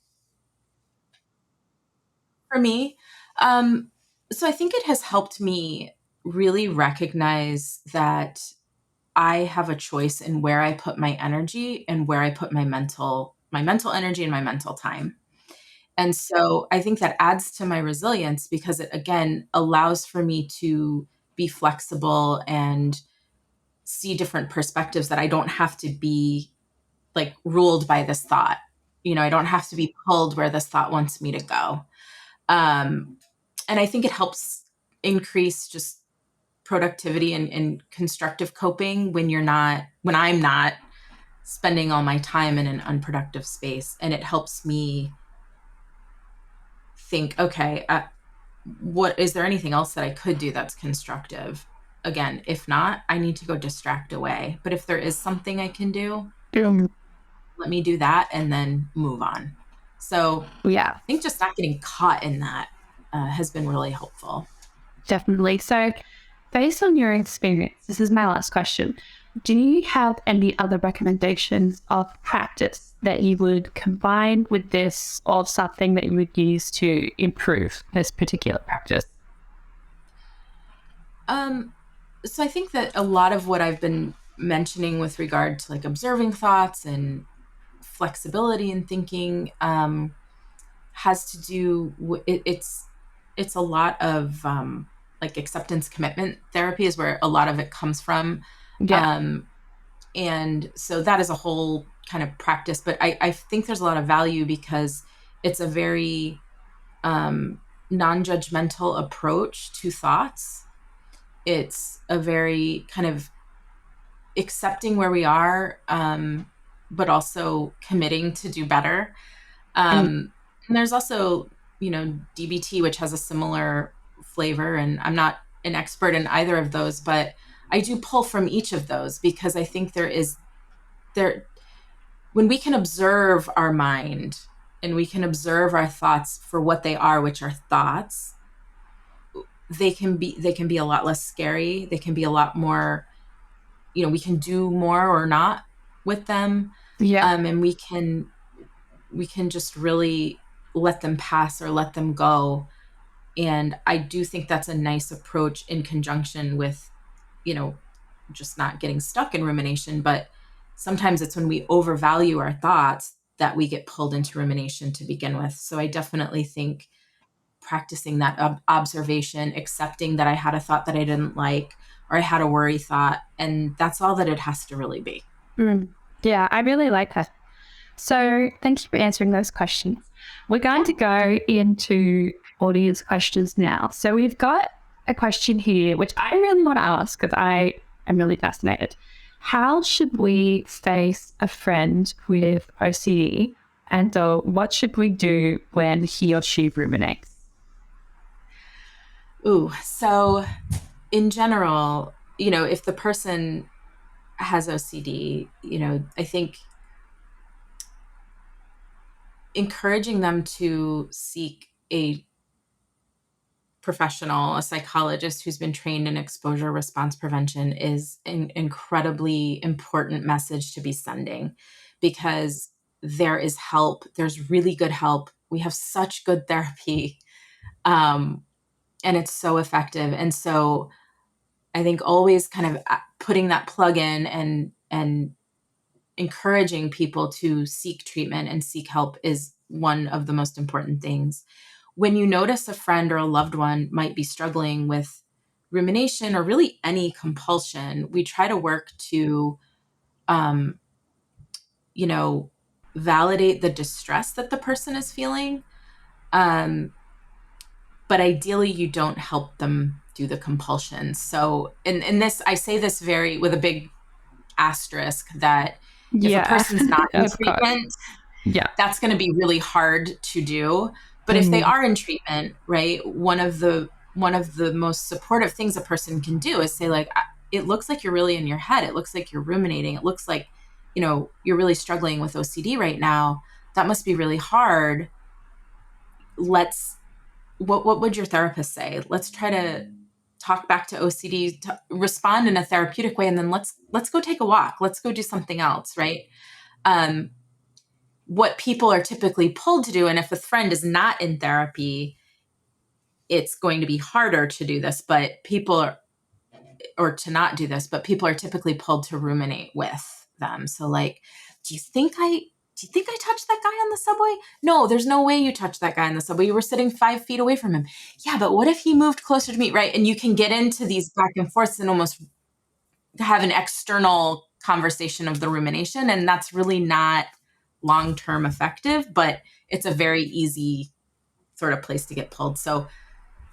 C: for me, so I think it has helped me really recognize that I have a choice in where I put my energy and where I put my mental energy and my mental time. And so I think that adds to my resilience because it again allows for me to be flexible and see different perspectives, that I don't have to be like ruled by this thought. I don't have to be pulled where this thought wants me to go. And I think it helps increase just productivity and constructive coping when I'm not spending all my time in an unproductive space. And it helps me think, okay, what is there anything else that I could do that's constructive? Again, if not, I need to go distract away. But if there is something I can do, let me do that and then move on. So
B: Yeah,
C: I think just not getting caught in that has been really helpful.
B: definitely. So based on your experience, this is my last question. Do you have any other recommendations of practice that you would combine with this, or something that you would use to improve this particular practice?
C: So I think that a lot of what I've been mentioning with regard to like observing thoughts and flexibility in thinking has to do with it's a lot of like acceptance commitment therapy is where a lot of it comes from.
B: Yeah.
C: And so that is a whole kind of practice, but I think there's a lot of value because it's a very non-judgmental approach to thoughts. It's a very kind of accepting where we are, but also committing to do better. And there's also, DBT, which has a similar flavor. And I'm not an expert in either of those, but I do pull from each of those because I think there when we can observe our mind and we can observe our thoughts for what they are, which are thoughts, they can be a lot less scary. They can be a lot more, we can do more or not with them.
B: Yeah.
C: And we can just really let them pass or let them go. And I do think that's a nice approach in conjunction with, just not getting stuck in rumination. But sometimes it's when we overvalue our thoughts that we get pulled into rumination to begin with. So I definitely think practicing that observation, accepting that I had a thought that I didn't like, or I had a worry thought, and that's all that it has to really be.
B: Yeah, I really like that. So thank you for answering those questions. We're going to go into audience questions now. So we've got a question here, which I really want to ask because I am really fascinated. How should we face a friend with OCD? And so what should we do when he or she ruminates?
C: So in general, if the person has OCD, I think encouraging them to seek a professional, a psychologist who's been trained in exposure response prevention is an incredibly important message to be sending, because there is help. There's really good help. We have such good therapy, and it's so effective. And so I think always kind of putting that plug in and encouraging people to seek treatment and seek help is one of the most important things. When you notice a friend or a loved one might be struggling with rumination or really any compulsion, we try to work to, validate the distress that the person is feeling. But ideally, you don't help them do the compulsion. So in this, I say this with a big asterisk that if a person's not in treatment, that's going to be really hard to do. But if they are in treatment, right, one of the most supportive things a person can do is say, like, it looks like you're really in your head. It looks like you're ruminating. It looks like, you're really struggling with OCD right now. That must be really hard. What would your therapist say? Let's try to talk back to OCD, to respond in a therapeutic way, and then let's go take a walk. Let's go do something else, right? What people are typically pulled to do, and if a friend is not in therapy, it's going to be harder to do this, or to not do this, but people are typically pulled to ruminate with them. So like, do you think I touched that guy on the subway? No, there's no way you touched that guy on the subway. You were sitting 5 feet away from him. Yeah, but what if he moved closer to me, right? And you can get into these back and forths and almost have an external conversation of the rumination. And that's really not long-term effective, but it's a very easy sort of place to get pulled. So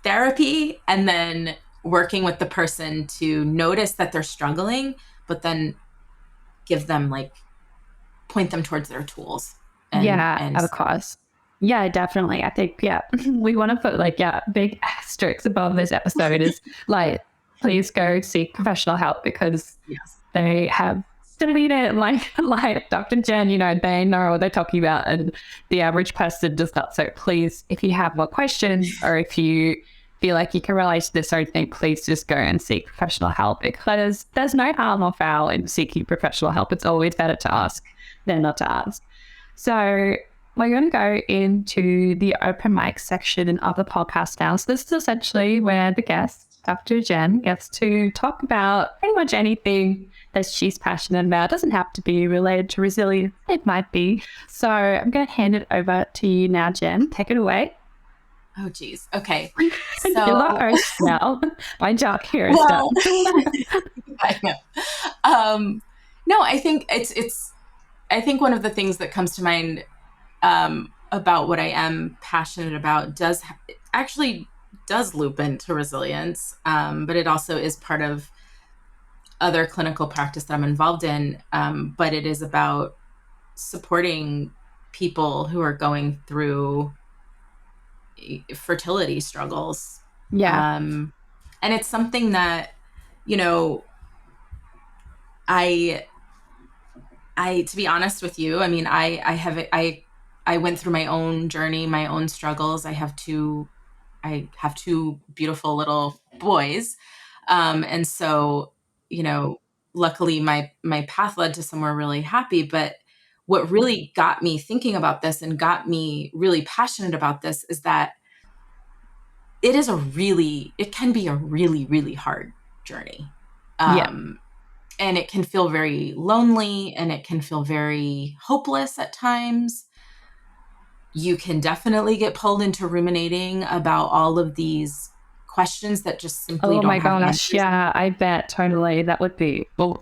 C: therapy, and then working with the person to notice that they're struggling, but then give them, like, point them towards their tools.
B: Of course. Yeah, definitely. I think, we want to put big asterisks above this episode is like, please go seek professional help because they have studied it. Like Dr. Jen, they know what they're talking about and the average person does not. So please, if you have more questions or if you feel like you can relate to this sort of thing, please just go and seek professional help because there's no harm or foul in seeking professional help. It's always better to ask than not to ask. So we're going to go into the open mic section in other podcasts now. So this is essentially where the guest, Dr. Jen, gets to talk about pretty much anything that she's passionate about. It doesn't have to be related to resilience. It might be. So I'm going to hand it over to you now, Jen. Take it away.
C: Oh, geez. Okay.
B: So you're the host now. My job here is done.
C: I know. No, I think I think one of the things that comes to mind about what I am passionate about actually does loop into resilience, but it also is part of other clinical practice that I'm involved in. But it is about supporting people who are going through fertility struggles.
B: Yeah.
C: And it's something that, you know, I to be honest with you, I mean, I went through my own journey, my own struggles. I have two beautiful little boys. And so, you know, luckily my path led to somewhere really happy. But what really got me thinking about this and got me really passionate about this is that it can be a really, really hard journey.
B: Yeah.
C: And it can feel very lonely and it can feel very hopeless at times. You can definitely get pulled into ruminating about all of these questions that just simply
B: Oh
C: don't
B: my
C: have
B: gosh.
C: answers.
B: Yeah, I bet totally. That would be, well,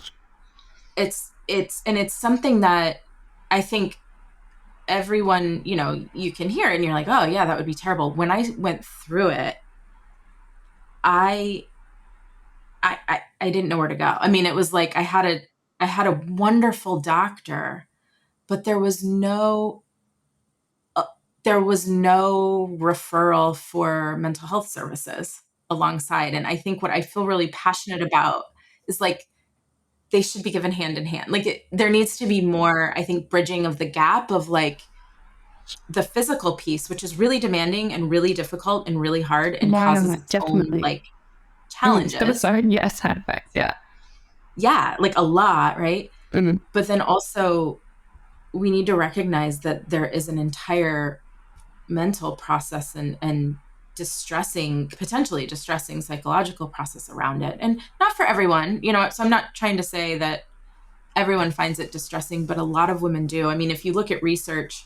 C: It's something that I think everyone, you know, you can hear it and you're like, oh yeah, that would be terrible. When I went through it, I I didn't know where to go. I mean, it was like I had a wonderful doctor, but uh, there was no referral for mental health services alongside. And I think what I feel really passionate about is like they should be given hand in hand. Like there needs to be more, I think, bridging of the gap of like the physical piece, which is really demanding and really difficult and really hard and
B: no, no,
C: causes
B: no,
C: its own
B: definitely.
C: like
B: It's got its
C: challenges.
B: own, yes, side effects. Yeah.
C: Yeah, like a lot, right?
B: Mm.
C: But then also we need to recognize that there is an entire mental process and potentially distressing psychological process around it. And not for everyone, you know, so I'm not trying to say that everyone finds it distressing, but a lot of women do. I mean, if you look at research,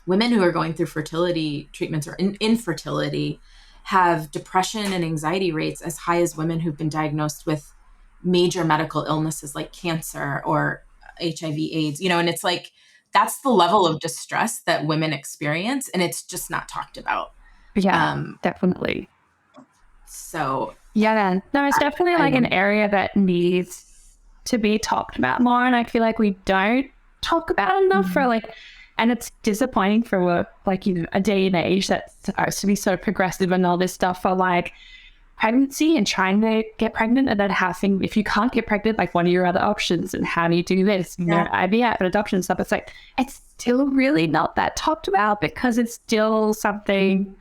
C: women who are going through fertility treatments or infertility have depression and anxiety rates as high as women who've been diagnosed with major medical illnesses like cancer or HIV, AIDS, you know, and it's like that's the level of distress that women experience, and it's just not talked about.
B: Yeah,
C: Um,
B: definitely.
C: so
B: Yeah, no, it's
C: I,
B: definitely
C: I
B: like an area that needs to be talked about more. And I feel like we don't talk about it enough for like, and it's disappointing for like, you know, a day and age that's supposed to be so progressive and all this stuff for like pregnancy and trying to get pregnant and then having, if you can't get pregnant, like what are your other options and how do you do this? You know,
C: yeah,
B: IVF and adoption and stuff. It's like, it's still really not that talked about because it's still something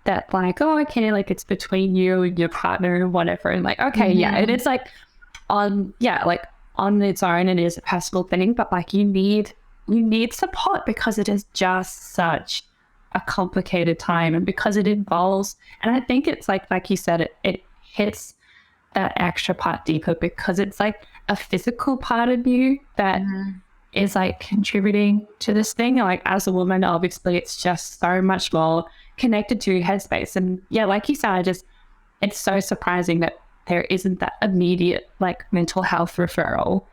B: that like, oh, okay, like it's between you and your partner or whatever. And like, okay, yeah, it
C: mm-hmm.
B: is like like on its own, it is a personal thing, but like you need support because it is just such a complicated time and because it involves, and I think it's like you said, it hits that extra part deeper because it's like a physical part of you that
C: Mm-hmm.
B: is like contributing to this thing. Like as a woman, obviously it's just so much more connected to your headspace. And yeah, like you said, it's so surprising that there isn't that immediate like mental health referral,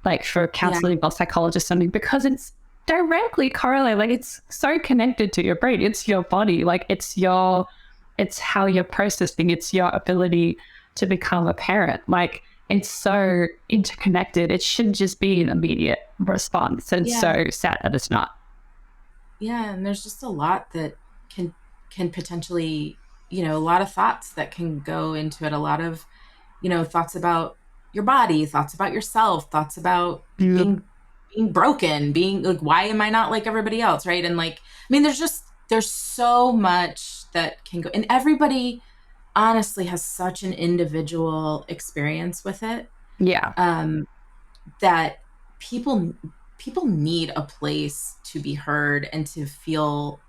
B: like for a
C: Yeah,
B: counseling or psychologist or something, because it's directly correlated. Like it's so connected to your brain. It's your body. Like it's how you're processing. It's your ability to become a parent. Like it's so interconnected. It should just be an immediate response. And
C: yeah,
B: so sad that it's not.
C: yeah. And there's just a lot that can can potentially, you know, a lot of thoughts that can go into it. A lot of, you know, thoughts about your body, thoughts about yourself, thoughts about
B: Yep.
C: being broken, being like, why am I not like everybody else, right? And like, I mean, there's so much that can go, and everybody honestly has such an individual experience with it,
B: Yeah.
C: um, that people people need a place to be heard and to feel,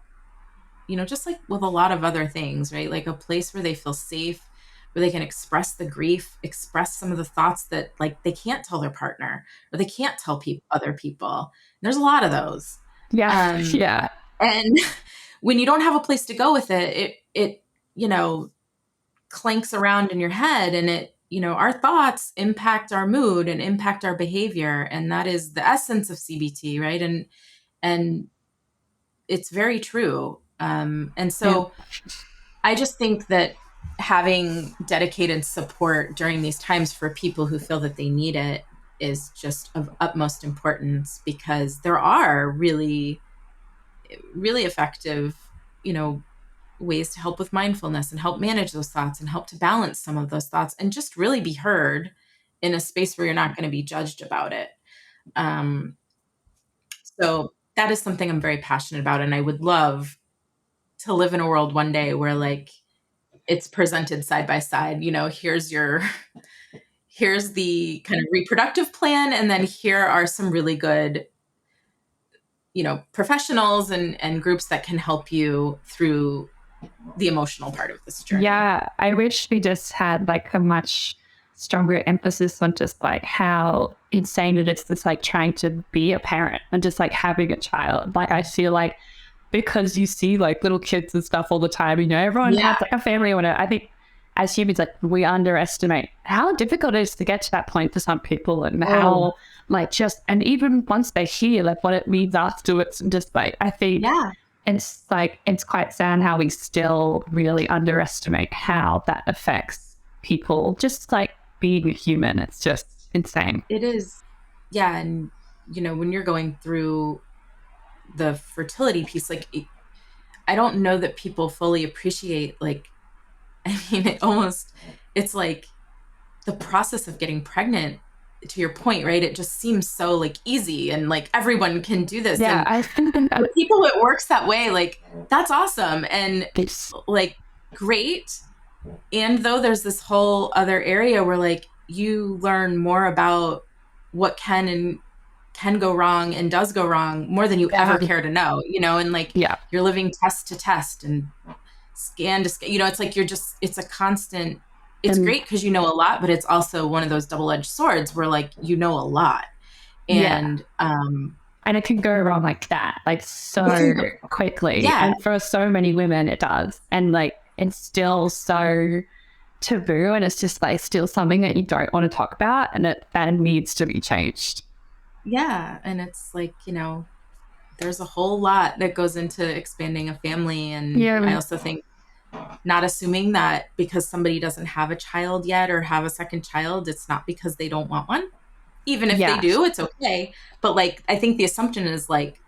C: you know, just like with a lot of other things, right? Like a place where they feel safe, where they can express the grief, express some of the thoughts that like they can't tell their partner or they can't tell other people. And there's a lot of those.
B: Yeah.
C: Um,
B: Yeah.
C: and when you don't have a place to go with it, it, you know, clanks around in your head and it, you know, our thoughts impact our mood and impact our behavior. And that is the essence of CBT, right? And it's very true. And
B: Yeah.
C: so I just think that having dedicated support during these times for people who feel that they need it is just of utmost importance because there are really, really effective, you know, ways to help with mindfulness and help manage those thoughts and help to balance some of those thoughts and just really be heard in a space where you're not going to be judged about it. So that is something I'm very passionate about. And I would love to live in a world one day where like it's presented side by side, here's the kind of reproductive plan. And then here are some really good, professionals and groups that can help you through the emotional part of this journey.
B: Yeah, I wish we just had like a much stronger emphasis on just like how insane it is just like trying to be a parent and just like having a child. Like I feel like because you see like little kids and stuff all the time, everyone has like a family or whatever. I think as humans, like we underestimate how difficult it is to get to that point for some people and how like and even once they hear like what it means afterwards and just like, I think it's like, it's quite sad how we still really underestimate how that affects people, just like being a human. It's just insane.
C: It is. Yeah. And, when you're going through the fertility piece, like, I don't know that people fully appreciate, like, I mean, it's like the process of getting pregnant, to your point, right? It just seems so like easy and like everyone can do this.
B: Yeah.
C: And
B: I think
C: for people it works that way, like that's awesome. And like, great. And though there's this whole other area where like you learn more about what can go wrong and does go wrong more than you ever care to know, and like you're living test to test and scan to scan, it's like it's a constant, it's great because a lot, but it's also one of those double-edged swords where like a lot. And
B: and it can go wrong like that, like so quickly. And for so many women it does. And like it's still so taboo, and it's just like still something that you don't want to talk about, and that needs to be changed.
C: And it's like, there's a whole lot that goes into expanding a family. And I also think not assuming that because somebody doesn't have a child yet or have a second child, it's not because they don't want one. Even if they do, it's okay. But like, I think the assumption is like,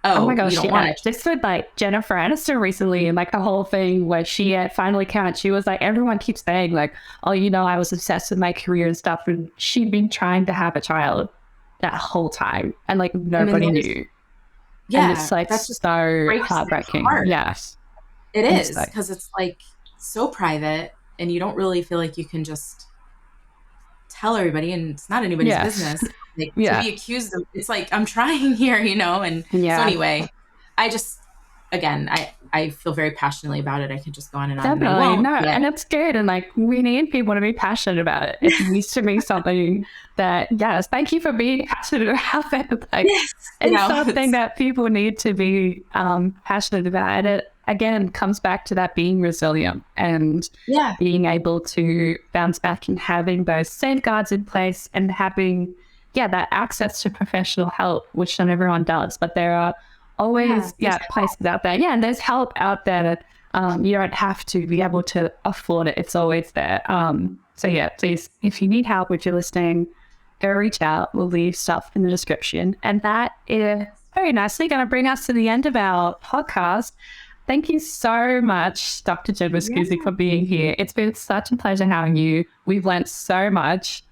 C: oh my gosh, you don't want it.
B: This with like Jennifer Aniston recently, and like the whole thing where she finally came, she was like, everyone keeps saying like, oh, I was obsessed with my career and stuff, and she'd been trying to have a child that whole time, and like nobody knew. And it's like that's so heartbreaking. Yes,
C: it is, because it's like so private, and you don't really feel like you can just tell everybody, and it's not anybody's business. Like, to be accused of, it's like, I'm trying here, and so anyway, I just, again, I feel very passionately about it. I could just go on and on.
B: Definitely. And it's good. And like, we need people to be passionate about it. It needs to be something that, thank you for being passionate about it. Like, it's something that people need to be passionate about. And it, again, comes back to that being resilient and being able to bounce back and having those safeguards in place and having, that access to professional help, which not everyone does, but there are always places out there. And there's help out there that you don't have to be able to afford it. It's always there. So please, if you need help, if you're listening, go reach out. We'll leave stuff in the description. And that is very nicely going to bring us to the end of our podcast. Thank you so much, Dr. Jen Viscusi, for being here. It's been such a pleasure having you. We've learned so much.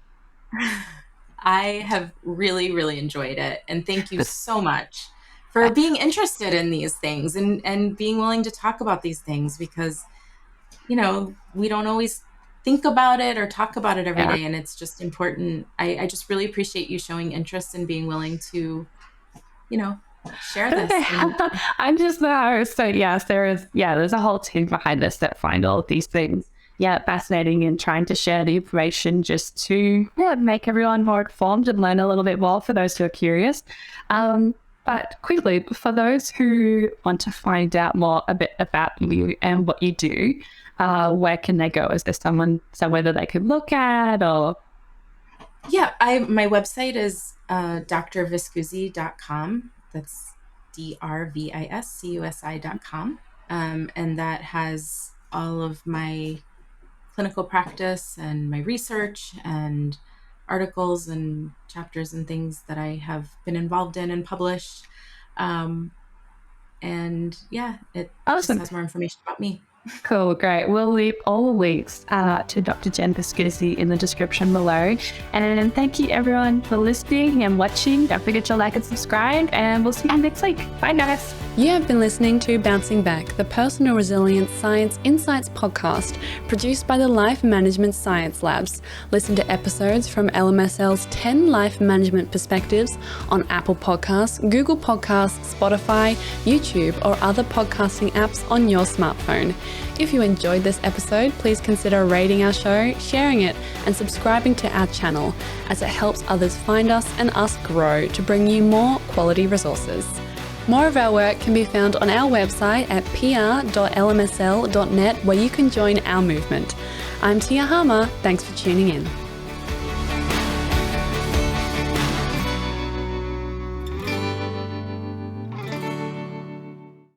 C: I have really, really enjoyed it. And thank you so much for being interested in these things and being willing to talk about these things, because, we don't always think about it or talk about it every day. And it's just important. I just really appreciate you showing interest and being willing to, share this.
B: I'm just the host. So yes, there's a whole team behind us that find all of these things fascinating and trying to share the information just to make everyone more informed and learn a little bit more for those who are curious. But quickly, for those who want to find out more a bit about you and what you do, where can they go? Is there somewhere that they can look at, or?
C: Yeah, my website is drviscusi.com. That's drviscusi.com. And that has all of my clinical practice and my research and articles and chapters and things that I have been involved in and published. And yeah, it
B: Awesome.
C: just has more information about me.
B: Cool, great. We'll leave all the links to Dr. Jen Viscusi in the description below. And thank you everyone for listening and watching. Don't forget to like and subscribe, and we'll see you next week. Bye guys.
A: You have been listening to Bouncing Back, the Personal Resilience Science Insights podcast produced by the Life Management Science Labs. Listen to episodes from LMSL's 10 Life Management Perspectives on Apple Podcasts, Google Podcasts, Spotify, YouTube, or other podcasting apps on your smartphone. If you enjoyed this episode, please consider rating our show, sharing it, and subscribing to our channel, as it helps others find us and us grow to bring you more quality resources. More of our work can be found on our website at pr.lmsl.net, where you can join our movement. I'm Tia Harmer. Thanks for tuning in.